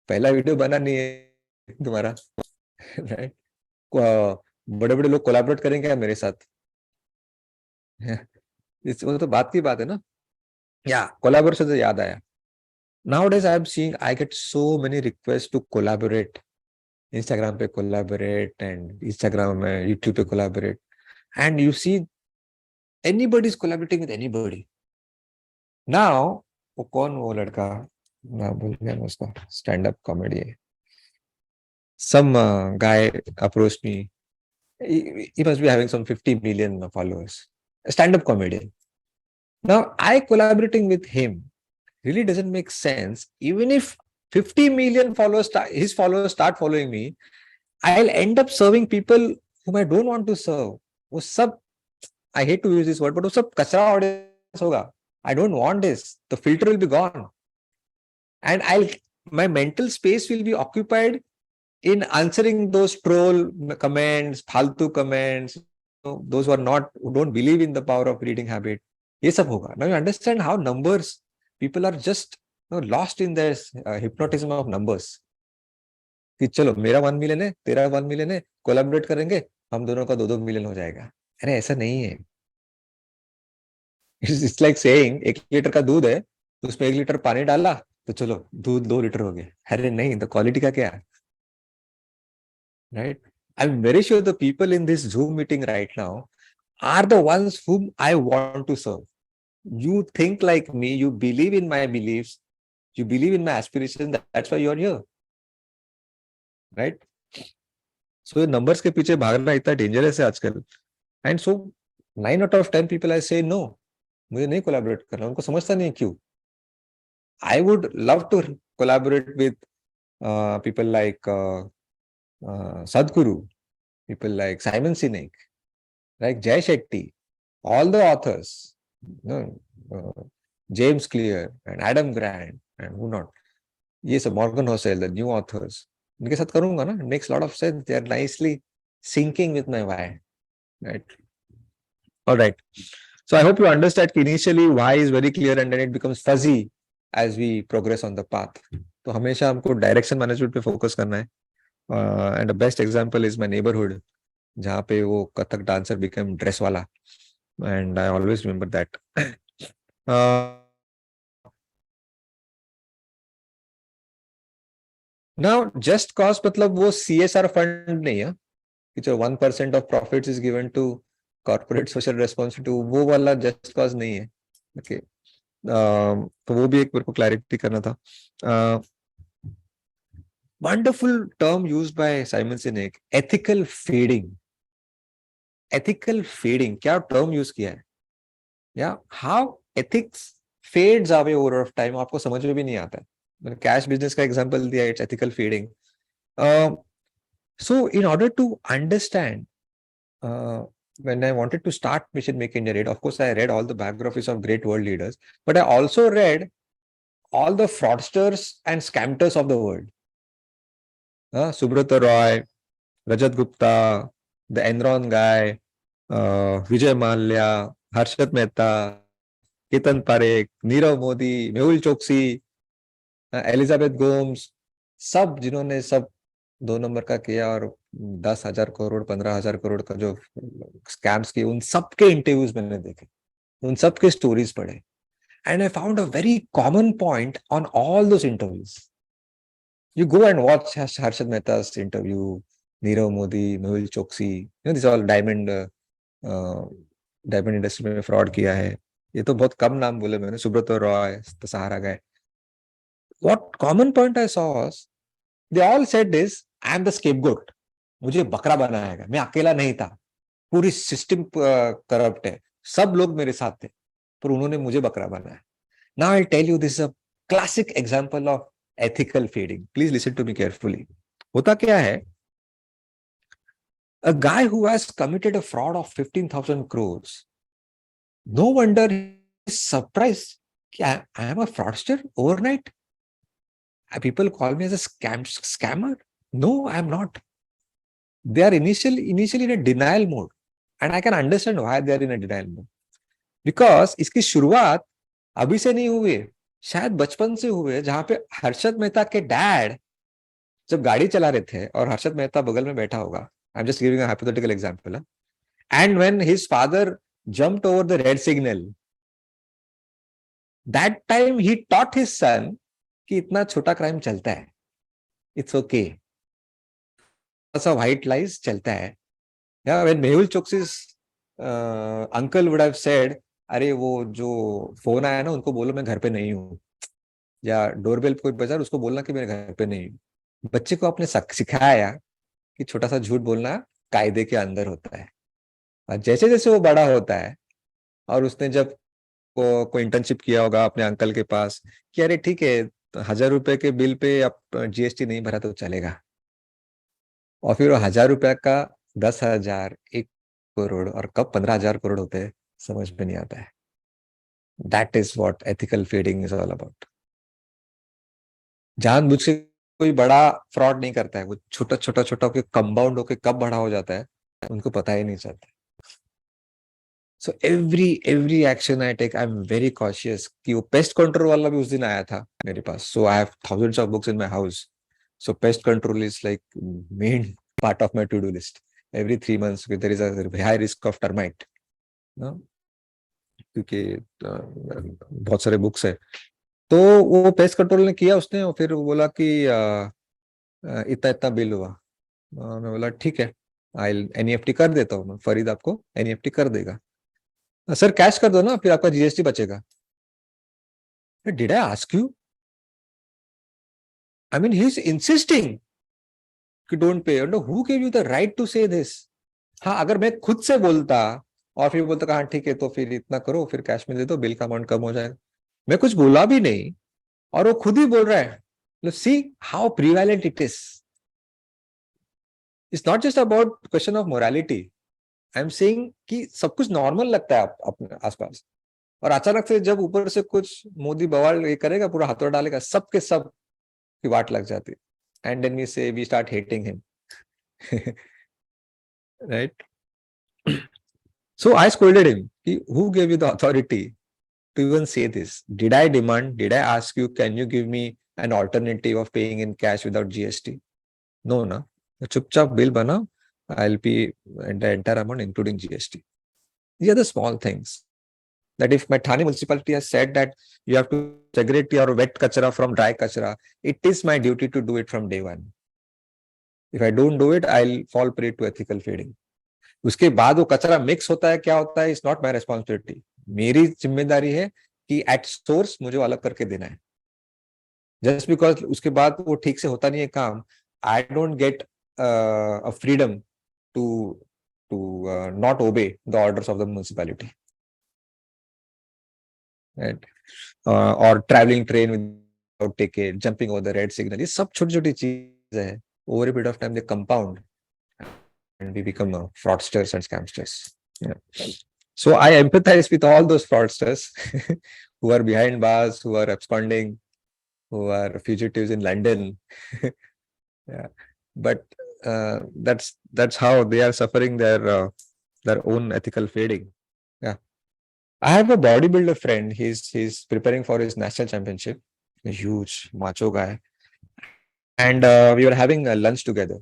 पहला वीडियो बना नहीं है तुम्हारा, राइट? बड़े बड़े लोग कोलैबोरेट करेंगे मेरे साथ. इस वो तो बात की बात है ना. या कोलैबोरेशन से याद आया, nowadays I am seeing I get so many requests to collaborate. Instagram पे collaborate and Instagram में YouTube पे collaborate, and you see anybody is collaborating with anybody. Now वो कौन, वो लड़का ना भूल गया मैं उसका, स्टैंड अप कॉमेडी है. Some guy approached me. He must be having some 50 million followers. A stand-up comedian. Now, I collaborating with him really doesn't make sense. Even if 50 million followers, his followers start following me, I'll end up serving people whom I don't want to serve. वो सब, I hate to use this word, but वो सब कचरा audience होगा. I don't want this. The filter will be gone. And my mental space will be occupied in answering those troll comments, फालतू comments, those who don't believe in the power of reading habit. ये सब होगा. Now you understand how numbers, people are just lost in their hypnotism of numbers. कि चलो मेरा 1 million है, तेरा 1 million है, कोलैबोरेट करेंगे, हम दोनों का 2-2 मिलियन हो जाएगा. अरे ऐसा नहीं है. It's like saying 1 लीटर का दूध है, तो उसमें 1 लीटर पानी डाला, तो चलो दूध 2 लीटर हो गया. अरे नहीं, तो क्वालिटी का क्या है, right? I'm very sure the people in this Zoom meeting right now are the ones whom I want to serve. You think like me, you believe in my beliefs, you believe in my aspirations, that's why you're here, right? So numbers के पीछे भागना इतना dangerous है आजकल. And so 9 out of 10 people I say no, मुझे नहीं collaborate करना. उनको समझता नहीं क्यों. I would love to collaborate with people like Sadhguru, people like Simon Sinek, like Jay Shetty, all the authors, James Clear and Adam Grant and who not. Yes, Morgan Housel, the new authors. उनके साथ करूंगा ना, it makes a lot of sense. They are nicely syncing with my why, right? All right. So I hope you understand initially why is very clear and then it becomes fuzzy as we progress on the path. तो हमेशा हमको direction management पे focus करना है. And the best example is my neighborhood, जहाँ पे वो Kathak dancer became dress वाला, and I always remember that. Now just cause मतलब वो CSR fund नहीं है कि जो 1% of profits is given to corporate social responsibility, वो वाला just cause नहीं है. Okay. तो वो भी एक मेरे को क्लैरिटी करना था. Wonderful term used by Simon Sinek, ethical fading. Ethical fading, क्या term use किया है? Yeah, how ethics fades away over of time, आपको समझ में भी नहीं आता है. मैंने कैश बिजनेस का एग्जांपल दिया, it's ethical fading. So in order to understand, when I wanted to start Mission Make India Great, of course, I read all the biographies of great world leaders, but I also read all the fraudsters and scammers of the world. Subrata Roy, Rajat Gupta, the Enron guy, Vijay Mallya, Harshad Mehta, Ketan Parekh, Nirav Modi, Mehul Choksi, Elizabeth Gomes, सब जिन्होंने सब 2 number का किया और 10,000 करोड़ 15,000 करोड़ का जो scams किए, उन सबके इंटरव्यूज मैंने देखे, उन सबके स्टोरीज पढ़े, and I found a very common point on all those interviews. You go and watch Harshad Mehta's interview, Nirav Modi, Mehul Choksi, this all diamond industry में फ्रॉड किया है. ये तो बहुत कम नाम बोले मैंने, सुब्रत रॉय, सहारा गए. What common point I saw was they all said this, I am the scapegoat. मुझे बकरा बनाया गया, मैं अकेला नहीं था, पूरी सिस्टम करप्ट है, सब लोग मेरे साथ थे, पर उन्होंने मुझे बकरा बनाया. Now I'll tell you, this is a classic example of ethical feeding. Please listen to me carefully. होता क्या है? A guy who has committed a fraud of 15,000 crores, no wonder he's surprised. I am a fraudster overnight. People call me as a scammer. No, I am not. They are initially in a denial mode, and I can understand why they are in a denial mode. Because इसकी शुरुआत अभी से नहीं हुई है, शायद बचपन से हुए, जहां पे हर्षद मेहता के डैड जब गाड़ी चला रहे थे और हर्षद मेहता बगल में बैठा होगा. I am just giving a hypothetical example. And when his father jumped over the red signal, that time he taught his son कि इतना छोटा क्राइम चलता है, इट्स ओके, ऐसा व्हाइट लाइज चलता है. या when Mehul Choksi's uncle would have said, अरे वो जो फोन आया ना, उनको बोलो मैं घर पे नहीं हूँ, या डोरबेल कोई बजा, उसको बोलना कि मैं घर पे नहीं हूँ. बच्चे को आपने सिखाया कि छोटा सा झूठ बोलना कायदे के अंदर होता है. और जैसे जैसे वो बड़ा होता है, और उसने जब कोई इंटर्नशिप किया होगा अपने अंकल के पास कि अरे ठीक है, 1,000 रुपए के बिल पे अब जीएसटी नहीं भरा तो चलेगा, और फिर 1,000 रुपए का 10,000, 1 करोड़, और कब 15,000 करोड़ होते हैं समझ में नहीं आता है. That is what ethical feeding is all about. जानबूझ के कोई बड़ा फ्रॉड नहीं करता है, वो छोटा छोटा छोटा होकर कंपाउंड होकर कब बड़ा हो जाता है उनको पता ही नहीं चलता. So every action I take, I'm very cautious. कि वो पेस्ट कंट्रोल वाला भी उस दिन आया था मेरे पास. So I have thousands of books in my house. So pest control is like main part of my to-do list. Every 3 months there is a high risk of termite. No? क्योंकि बहुत सारे बुक्स है. तो वो pest control ने किया उसने, और फिर वो बोला कि इतना इतना बिल हुआ. मैं बोला ठीक है, आई एनईएफटी कर देता हूँ, फरीद आपको एनईएफटी कर देगा. सर कैश कर दो ना, फिर आपका जीएसटी बचेगा. Did I ask you? I mean he is insisting कि don't pay. Who give you the right to say this? हाँ, अगर मैं खुद से बोलता और फिर बोलता हाँ ठीक है, तो फिर इतना करो, फिर कैश में दे दो, बिल का अमाउंट कम हो जाएगा. मैं कुछ बोला भी नहीं और वो खुद ही बोल रहा है. See how prevalent it is. It's not just about question of morality. I am saying कि सब कुछ नॉर्मल लगता है अपने आसपास, और अचानक से जब ऊपर से कुछ मोदी बवाल ये करेगा, पूरा हाथों डालेगा, सबके सब की वाट लग जाती है. And then we start hating him. Right? So I scolded him. Who gave you the authority to even say this? Did I demand? Did I ask you? Can you give me an alternative of paying in cash without GST? No, na. Chupchap bill bana. I'll pay the entire amount including GST. These are the small things. That if my Thane municipality has said that you have to segregate your wet kachra from dry kachra, it is my duty to do it from day one. If I don't do it, I'll fall prey to ethical feeding. उसके बाद वो कचरा mix होता है, क्या होता है, it's not my responsibility. मेरी जिम्मेदारी है कि एट सोर्स मुझे वो अलग करके देना है. जस्ट बिकॉज उसके बाद वो ठीक से होता नहीं है काम, I don't get a freedom to not obey the orders of the municipality. Right? और travelling train without ticket, jumping over the red signal, ये सब छोटी छोटी चीजें हैं. Over a period of time they compound and we become fraudsters and scamsters. Yeah. So I empathize with all those fraudsters who are behind bars, who are absconding, who are fugitives in London. Yeah, but that's how they are suffering their own ethical fading. Yeah, I have a bodybuilder friend. He's preparing for his national championship. A huge macho guy, and we were having a lunch together.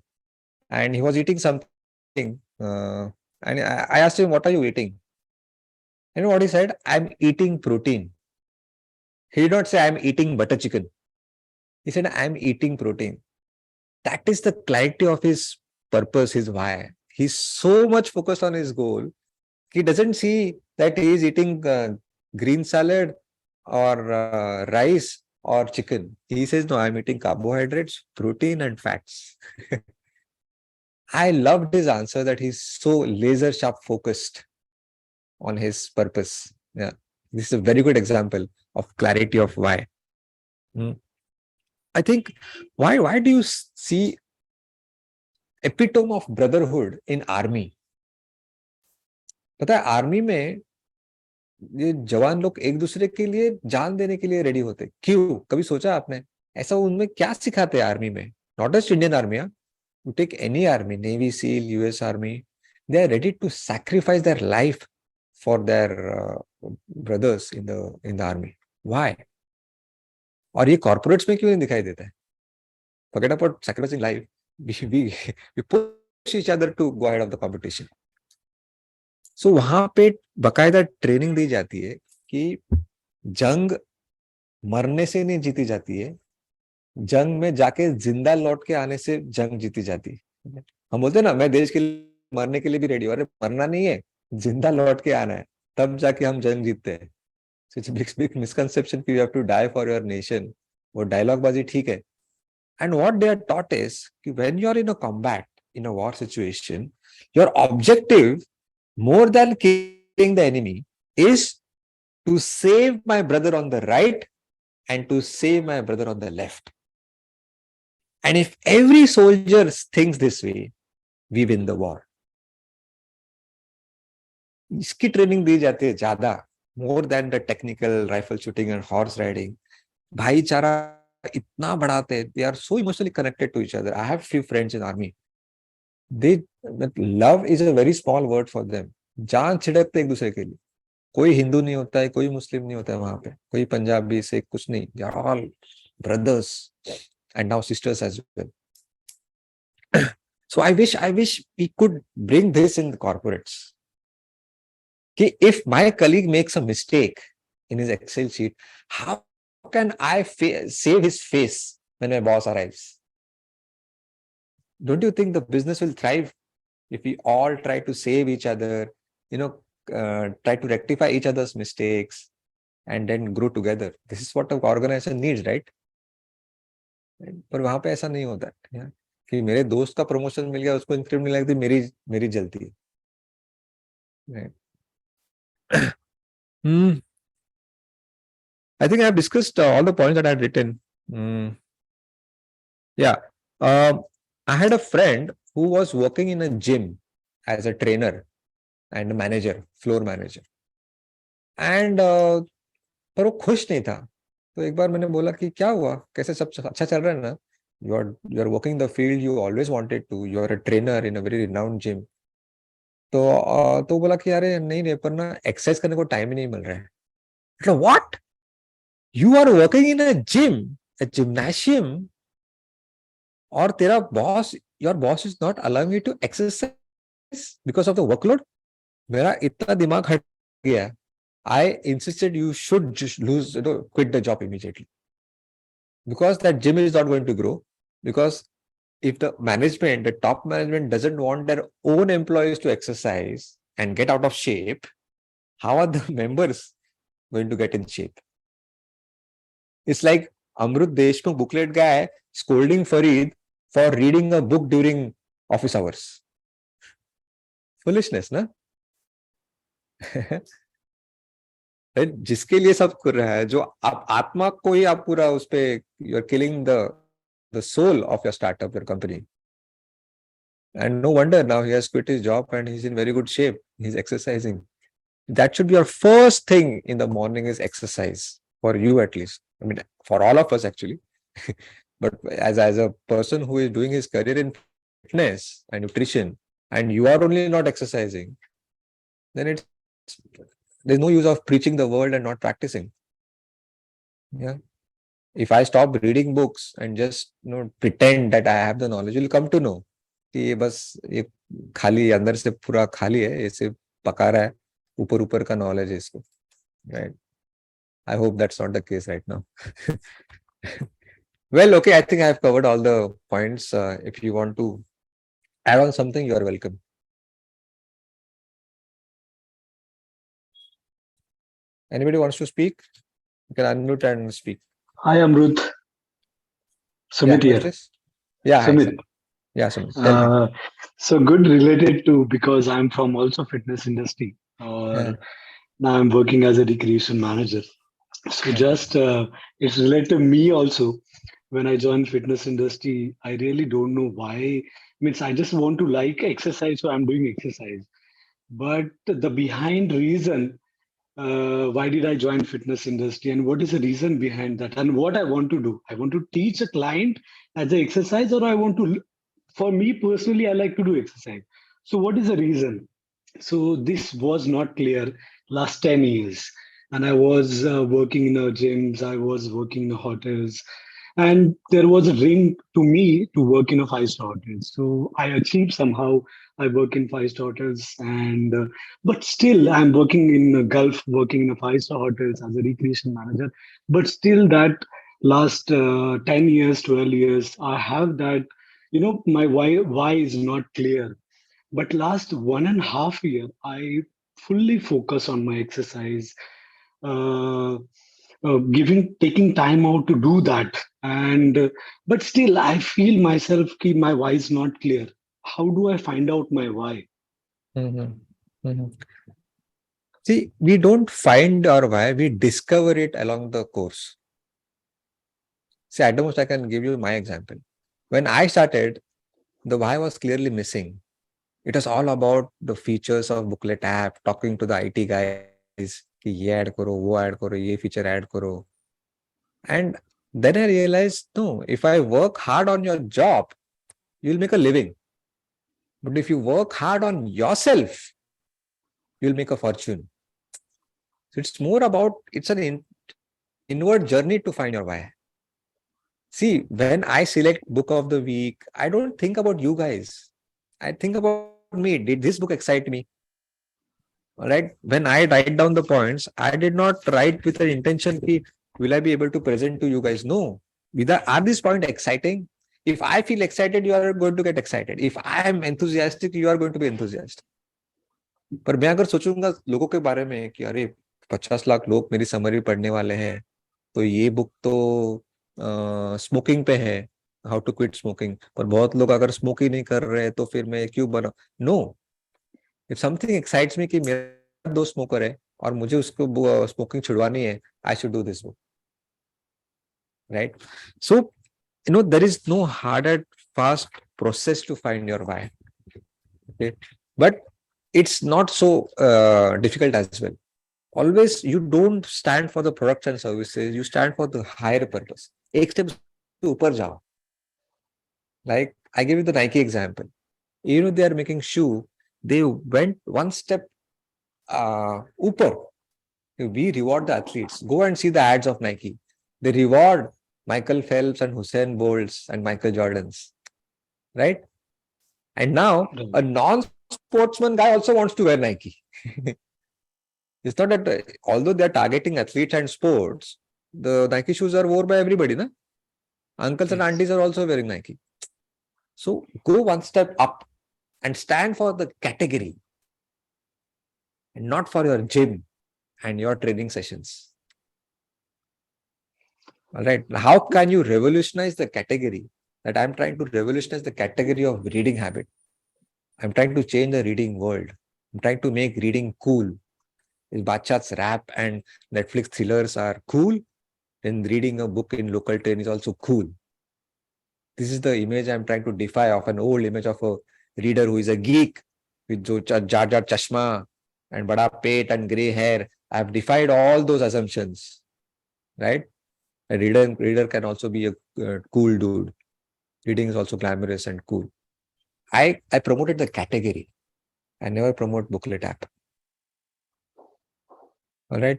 And he was eating something. And I asked him, "What are you eating?" You know what he said? "I'm eating protein." He did not say, "I'm eating butter chicken." He said, "I'm eating protein." That is the clarity of his purpose, his why. He's so much focused on his goal. He doesn't see that he is eating green salad or rice or chicken. He says, "No, I'm eating carbohydrates, protein, and fats." I loved his answer that he's so laser sharp focused on his purpose. Yeah. This is a very good example of clarity of why. Mm. I think why do you see epitome of brotherhood in army? पता है army में ये जवान लोग एक दूसरे के लिए जान देने के लिए रेडी होते क्यों कभी सोचा आपने ऐसा उनमें क्या सिखाते हैं आर्मी में not just Indian army you take any army navy seal US army they are ready to sacrifice their life for their brothers in the army why और ये कॉर्पोरेट्स में क्यों नहीं दिखाई देता है forget about sacrificing life we push each other to go ahead of the competition सो वहां पे बकायदा ट्रेनिंग दी जाती है कि जंग मरने से नहीं जीती जाती है जंग में जाके जिंदा लौट के आने से जंग जीती जाती है हम बोलते हैं ना मैं देश के लिए मरने के लिए भी रेडी हूं अरे मरना नहीं है जिंदा लौट के आना है तब जाके हम जंग जीतते हैं so it's big big misconception कि you have to die for your nation वो डायलॉग बाजी ठीक है and what they are taught is कि when you are in a combat in a war situation your objective more than killing the enemy is to save my brother on the right and to save my brother on the left. And if every soldier thinks this way, we win the war. इसकी training दी जाती है ज्यादा more than the technical rifle shooting and horse riding. भाईचारा इतना बढ़ाते हैं. They are so emotionally connected to each other. I have few friends in army. Love is a very small word for them. जान छिड़कते एक दूसरे के लिए कोई हिंदू नहीं होता है कोई मुस्लिम नहीं होता है वहां पे कोई पंजाबी से कुछ नहीं they are all brothers and now sisters as well so I wish we could bring this in the corporates कि if my colleague makes a mistake in his Excel sheet how can I save his face when my boss arrives don't you think the business will thrive if we all try to save each other, try to rectify each other's mistakes and then grow together. This is what an organization needs, right? पर वहां पे ऐसा नहीं होता है कि मेरे दोस्त का प्रमोशन मिल गया उसको इंक्रीमेंट मिल गया मेरी मेरी जलती है I think I have discussed all the points that I had written. Yeah. I had a friend who was working in a gym as a trainer and manager, floor manager. And पर वो खुश नहीं था तो एक बार मैंने बोला कि क्या हुआ कैसे सब अच्छा चल रहा है ना you are working the field you always wanted to you are a trainer in a very renowned gym तो बोला कि अरे नहीं नहीं पर ना एक्सरसाइज करने को टाइम ही नहीं मिल रहा है मतलब what you are working in a gym a gymnasium और तेरा boss your boss is not allowing you to exercise because of the workload मेरा इतना दिमाग हट गया I insisted you should just quit the job immediately because that gym is not going to grow because if the top management doesn't want their own employees to exercise and get out of shape, how are the members going to get in shape? It's like Amrut Deshmukh booklet guy scolding Farid for reading a book during office hours. Foolishness, na? जिसके लिए सब कर रहा है जो आप आत्मा को ही आप पूरा उस पे you are killing the soul of your startup your company And no wonder now he has quit his job and he's in very good shape. He's exercising. That should be your first thing in the morning is exercise for you at least. I mean, for all of us actually. But as a person who is doing his career in fitness and nutrition, and you are only not exercising, then there's no use of preaching the world and not practicing. Yeah. If I stop reading books and just pretend that I have the knowledge, you'll come to know कि ये बस ये खाली अंदर से पूरा खाली है, ये सिर्फ पका रहा है, ऊपर ऊपर का knowledge है इसको. Right. I hope that's not the case right now. Well, okay, I think I've covered all the points. If you want to add on something, you are welcome. Anybody wants to speak? You can unmute and speak. Hi, Amrut. Sumit Who's here. this? Yeah, hi, Sumit. Yeah, Sumit. Tell me. So good related to because I'm from also fitness industry, Yeah. or now I'm working as a recreation manager. So Okay. just it's related to me also. When I joined fitness industry, I really don't know why. Means I just want to like exercise, so I'm doing exercise. But the behind reason why did I join fitness industry and what is the reason behind that and what I want to do. I want to teach a client as an exercise or I want to, for me personally, I like to do exercise. So what is the reason? So this was not clear last 10 years. And I was working in gyms, I was working in hotels, and there was a dream to me to work in a five-star hotel. So I achieved somehow. I work in five-star hotels, and but still I'm working in Gulf, working in a five-star hotels as a recreation manager. But still, that last 10 years, 12 years, I have that. My why is not clear. But last 1.5 year, I fully focus on my exercise. Uh, Giving taking time out to do that and but still I feel myself ki my why is not clear. How do I find out my why? Mhm. Mhm. See, we don't find our why, we discover it along the course. See, at the most, I can give you my example. When I started, the why was clearly missing. It was all about the features of Booklet app, talking to the IT guys, कि ये add करो, वो add करो, ये feature add करो. And then I realized, no, if I work hard on your job, you'll make a living. But if you work hard on yourself, you'll make a fortune. So it's more about, it's an inward journey to find your why. See, when I select book of the week, I don't think about you guys. I think about me. Did this book excite me? All right. When I write down the points, I did not write with an intention ki, will I be able to present to you guys? No. Are these points exciting? If I feel excited, you are going to get excited. If I am enthusiastic, you are going to be enthusiastic. पर मैं अगर सोचूंगा लोगों के बारे में कि अरे 50 लाख लोग मेरी समरी पढ़ने वाले हैं, तो ये बुक तो स्मोकिंग पे है, हाउ टू क्विट स्मोकिंग, पर बहुत लोग अगर स्मोक ही नहीं कर रहे हैं तो फिर मैं क्यों बना. No. If something excites me कि मेरा दोस्त स्मोकर है और मुझे उसको स्मोकिंग छुड़वानी है, I should do this book. Right. So there is no hard and fast process to find your why. Okay. But it's not so difficult as well. Always you don't stand for the products and services, you stand for the higher purpose. एक step ऊपर जाओ. Like I give you the Nike example. They are making shoe, they went one step ऊपर. We reward the athletes. Go and see the ads of Nike. They reward Michael Phelps and Hussein Bolts and Michael Jordans. Right? And now a non-sportsman guy also wants to wear Nike. It's not that although they are targeting athletes and sports, the Nike shoes are worn by everybody. Na? Uncles and aunties are also wearing Nike. So go one step up and stand for the category and not for your gym and your training sessions. All right. How can you revolutionize the category? That I'm trying to revolutionize the category of reading habit. I'm trying to change the reading world. I'm trying to make reading cool. If Bachchat's rap and Netflix thrillers are cool, then reading a book in local train is also cool. This is the image I'm trying to defy of an old image of a reader who is a geek with jo jar jar chashma and bada pet and gray hair. I've defied all those assumptions, right? A reader can also be a cool dude. Reading is also glamorous and cool. I promoted the category. I never promote booklet app. All right.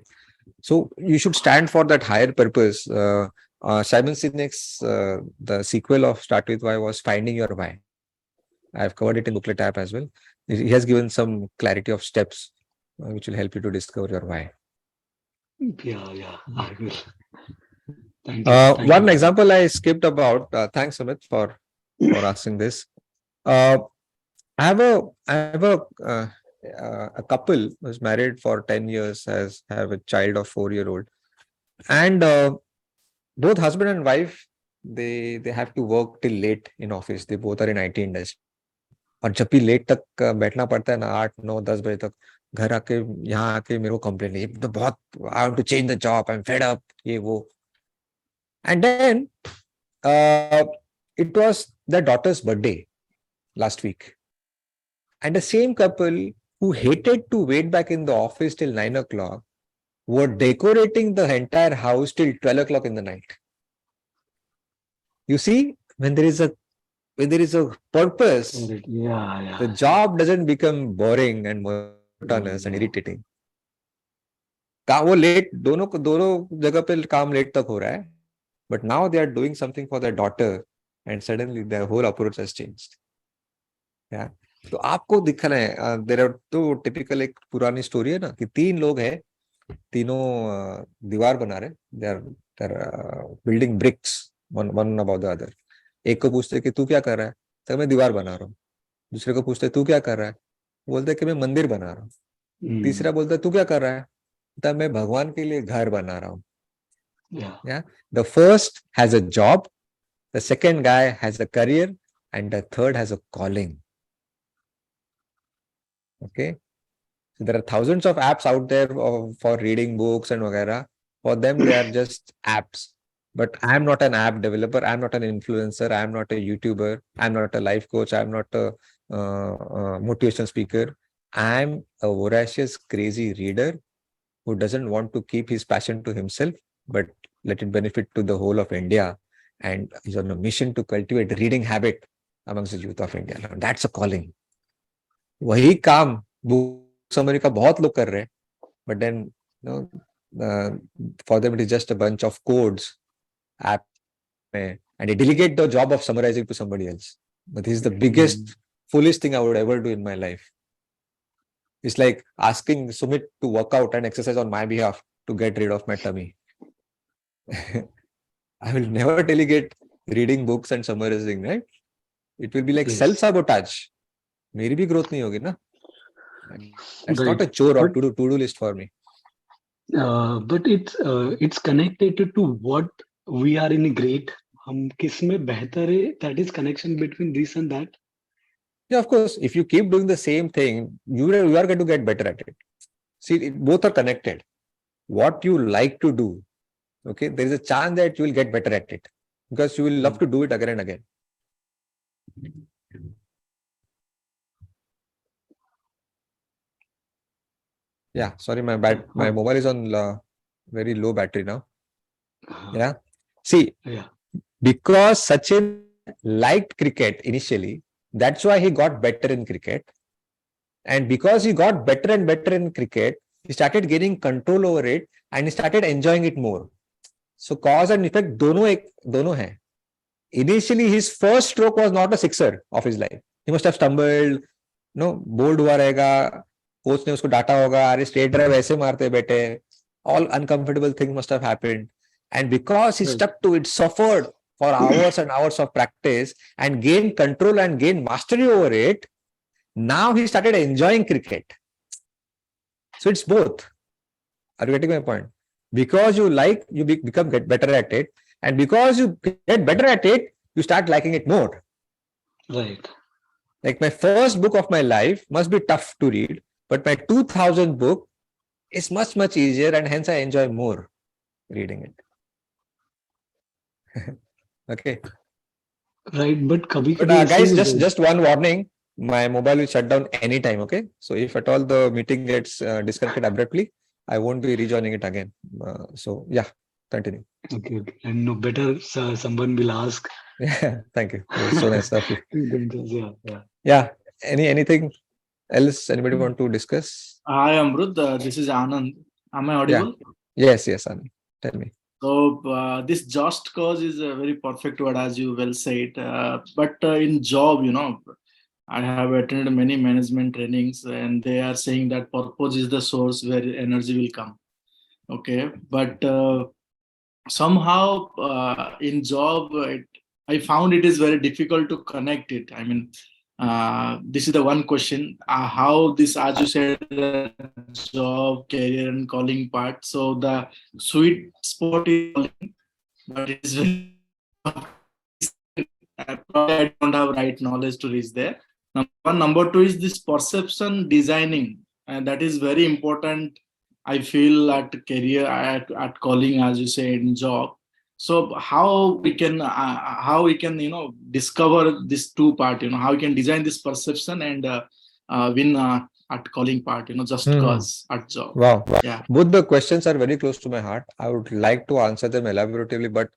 So you should stand for that higher purpose. Simon Sinek's the sequel of Start With Why was Finding Your Why. I've covered it in Booklet app as well. He has given some clarity of steps which will help you to discover your why. Yeah, I will. Thank you One very much. example I skipped about. Thanks, Amit, for asking this. Uh, I have a couple who's married for 10 years, have a child of 4-year-old, and both husband and wife they have to work till late in office. They both are in IT industry. और जब भी late तक बैठना पड़ता है ना 8 9 10 बजे तक घर आके यहाँ आके मेरे को कंप्लेन है तो बहुत I want to change the job I am fed up ये वो and then it was their daughter's birthday last week and the same couple who hated to wait back in the office till 9 o'clock were decorating the entire house till 12 o'clock in the night. You see, when there is a purpose, Yeah. the job doesn't become boring and monotonous and irritating. वो late दोनों जगह पे काम late तक हो रहा है but now they are doing something for their daughter and suddenly their whole approach has changed. Yeah. तो आपको दिख रहा है देयर आर तो टिपिकल एक पुरानी स्टोरी है ना कि 3 लोग हैं तीनों दीवार बना रहे they are building bricks one about the other. एक को पूछते कि तू क्या कर रहा है तो मैं दीवार बना रहा हूँ. दूसरे को पूछते तू क्या कर रहा है बोलते कि मैं मंदिर बना रहा हूँ. तीसरा बोलता है तू क्या कर रहा है तब मैं भगवान के लिए घर बना रहा हूँ. Yeah. The first has a job, the second guy has a career, and the third has a calling. Okay. So there are thousands of apps out there for reading books and whatever. For them, they are just apps. But I'm not an app developer. I'm not an influencer. I'm not a YouTuber. I'm not a life coach. I'm not a motivation speaker. I'm a voracious, crazy reader who doesn't want to keep his passion to himself, but let it benefit to the whole of India. And is on a mission to cultivate reading habit amongst the youth of India. Now, that's a calling. वही काम book summary का बहुत लोग कर रहे हैं, but then for them it is just a bunch of codes, app, and they delegate the job of summarizing to somebody else. But this is the biggest, foolish thing I would ever do in my life. It's like asking Sumit to work out and exercise on my behalf to get rid of my tummy. I will never delegate reading books and summarizing, right? It will be like self-sabotage. मेरी भी growth नहीं होगी ना. It's not a chore or to-do list for me. But it's connected to what we are in great. हम किस में बेहतर है? That is connection between this and that. Yeah, of course. If you keep doing the same thing, you are going to get better at it. See, both are connected. What you like to do, okay, there is a chance that you will get better at it because you will love to do it again and again. Yeah, sorry, my mobile is on very low battery now. Yeah. See, because Sachin liked cricket initially, that's why he got better in cricket. And because he got better and better in cricket, he started gaining control over it and he started enjoying it more. So cause and effect dono hai. Initially, his first stroke was not a sixer of his life. He must have stumbled, bold हुआ रहेगा, coach ने उसको डांटा होगा, अरे straight drive ऐसे मारते बेटे, all uncomfortable things must have happened. And because he stuck to it, suffered for hours and hours of practice and gained control and gained mastery over it, now he started enjoying cricket. So it's both. Are you getting my point? Because you like, you become get better at it. And because you get better at it, you start liking it more. Right. Like my first book of my life must be tough to read, but my 2000 book is much, much easier and hence I enjoy more reading it. Okay. Right, but guys, just one warning. my mobile will shut down anytime. Okay. So if at all the meeting gets disconnected abruptly, I won't be rejoining it again. So yeah, continue. Okay, okay. And no better, someone will ask. Yeah, thank you. That's so nice of you. Yeah, yeah. Yeah. Anything else anybody want to discuss? Hi, Amrut. This is Anand. Am I Yeah. audible? Yes, Anand. Tell me. So, this just cause is a very perfect word, as you well said. But in job, I have attended many management trainings, and they are saying that purpose is the source where energy will come. Okay, but somehow in job, I found it is very difficult to connect it. I mean, this is the one question: how this, as you said, the job, career, and calling part. So the sweet spot is calling, but it is very probably I don't have right knowledge to reach there. Number one, number two is this perception designing, and that is very important. I feel at career, at calling, as you say, in job. So how we can discover this two part, how we can design this perception and win at calling part, just Hmm. cause at job. Wow. Yeah. Both the questions are very close to my heart. I would like to answer them elaboratively, but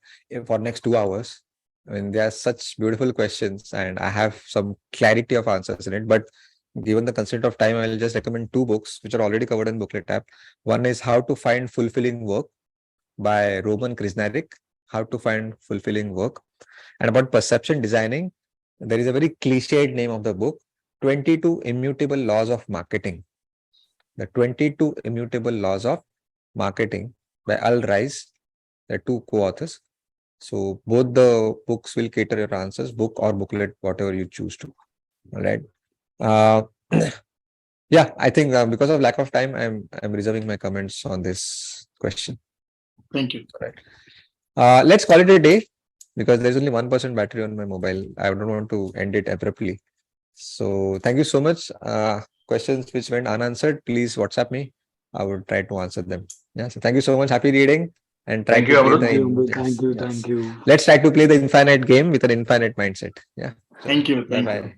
for next 2 hours. I mean, they are such beautiful questions, and I have some clarity of answers in it. But given the constraint of time, I will just recommend two books which are already covered in Booklet tab. One is How to Find Fulfilling Work by Roman Krznaric. How to Find Fulfilling Work. And about perception designing, there is a very cliched name of the book, 22 Immutable Laws of Marketing. The 22 Immutable Laws of Marketing by Al Rice. The two co-authors. So both the books will cater your answers, book or booklet, whatever you choose to. All right. Uh, yeah, I think because of lack of time, I'm reserving my comments on this question. Thank you. All right. Let's call it a day because there's only 1% battery on my mobile. I don't want to end it abruptly. So thank you so much. Questions which went unanswered, please WhatsApp me. I would try to answer them. Yeah. So thank you so much. Happy reading. And try Thank to you, play Amrut. Thank you, Amrit. yes, Thank you, yes. thank you. Let's try to play the infinite game with an infinite mindset. Yeah. Thank you. Bye Thank bye. you.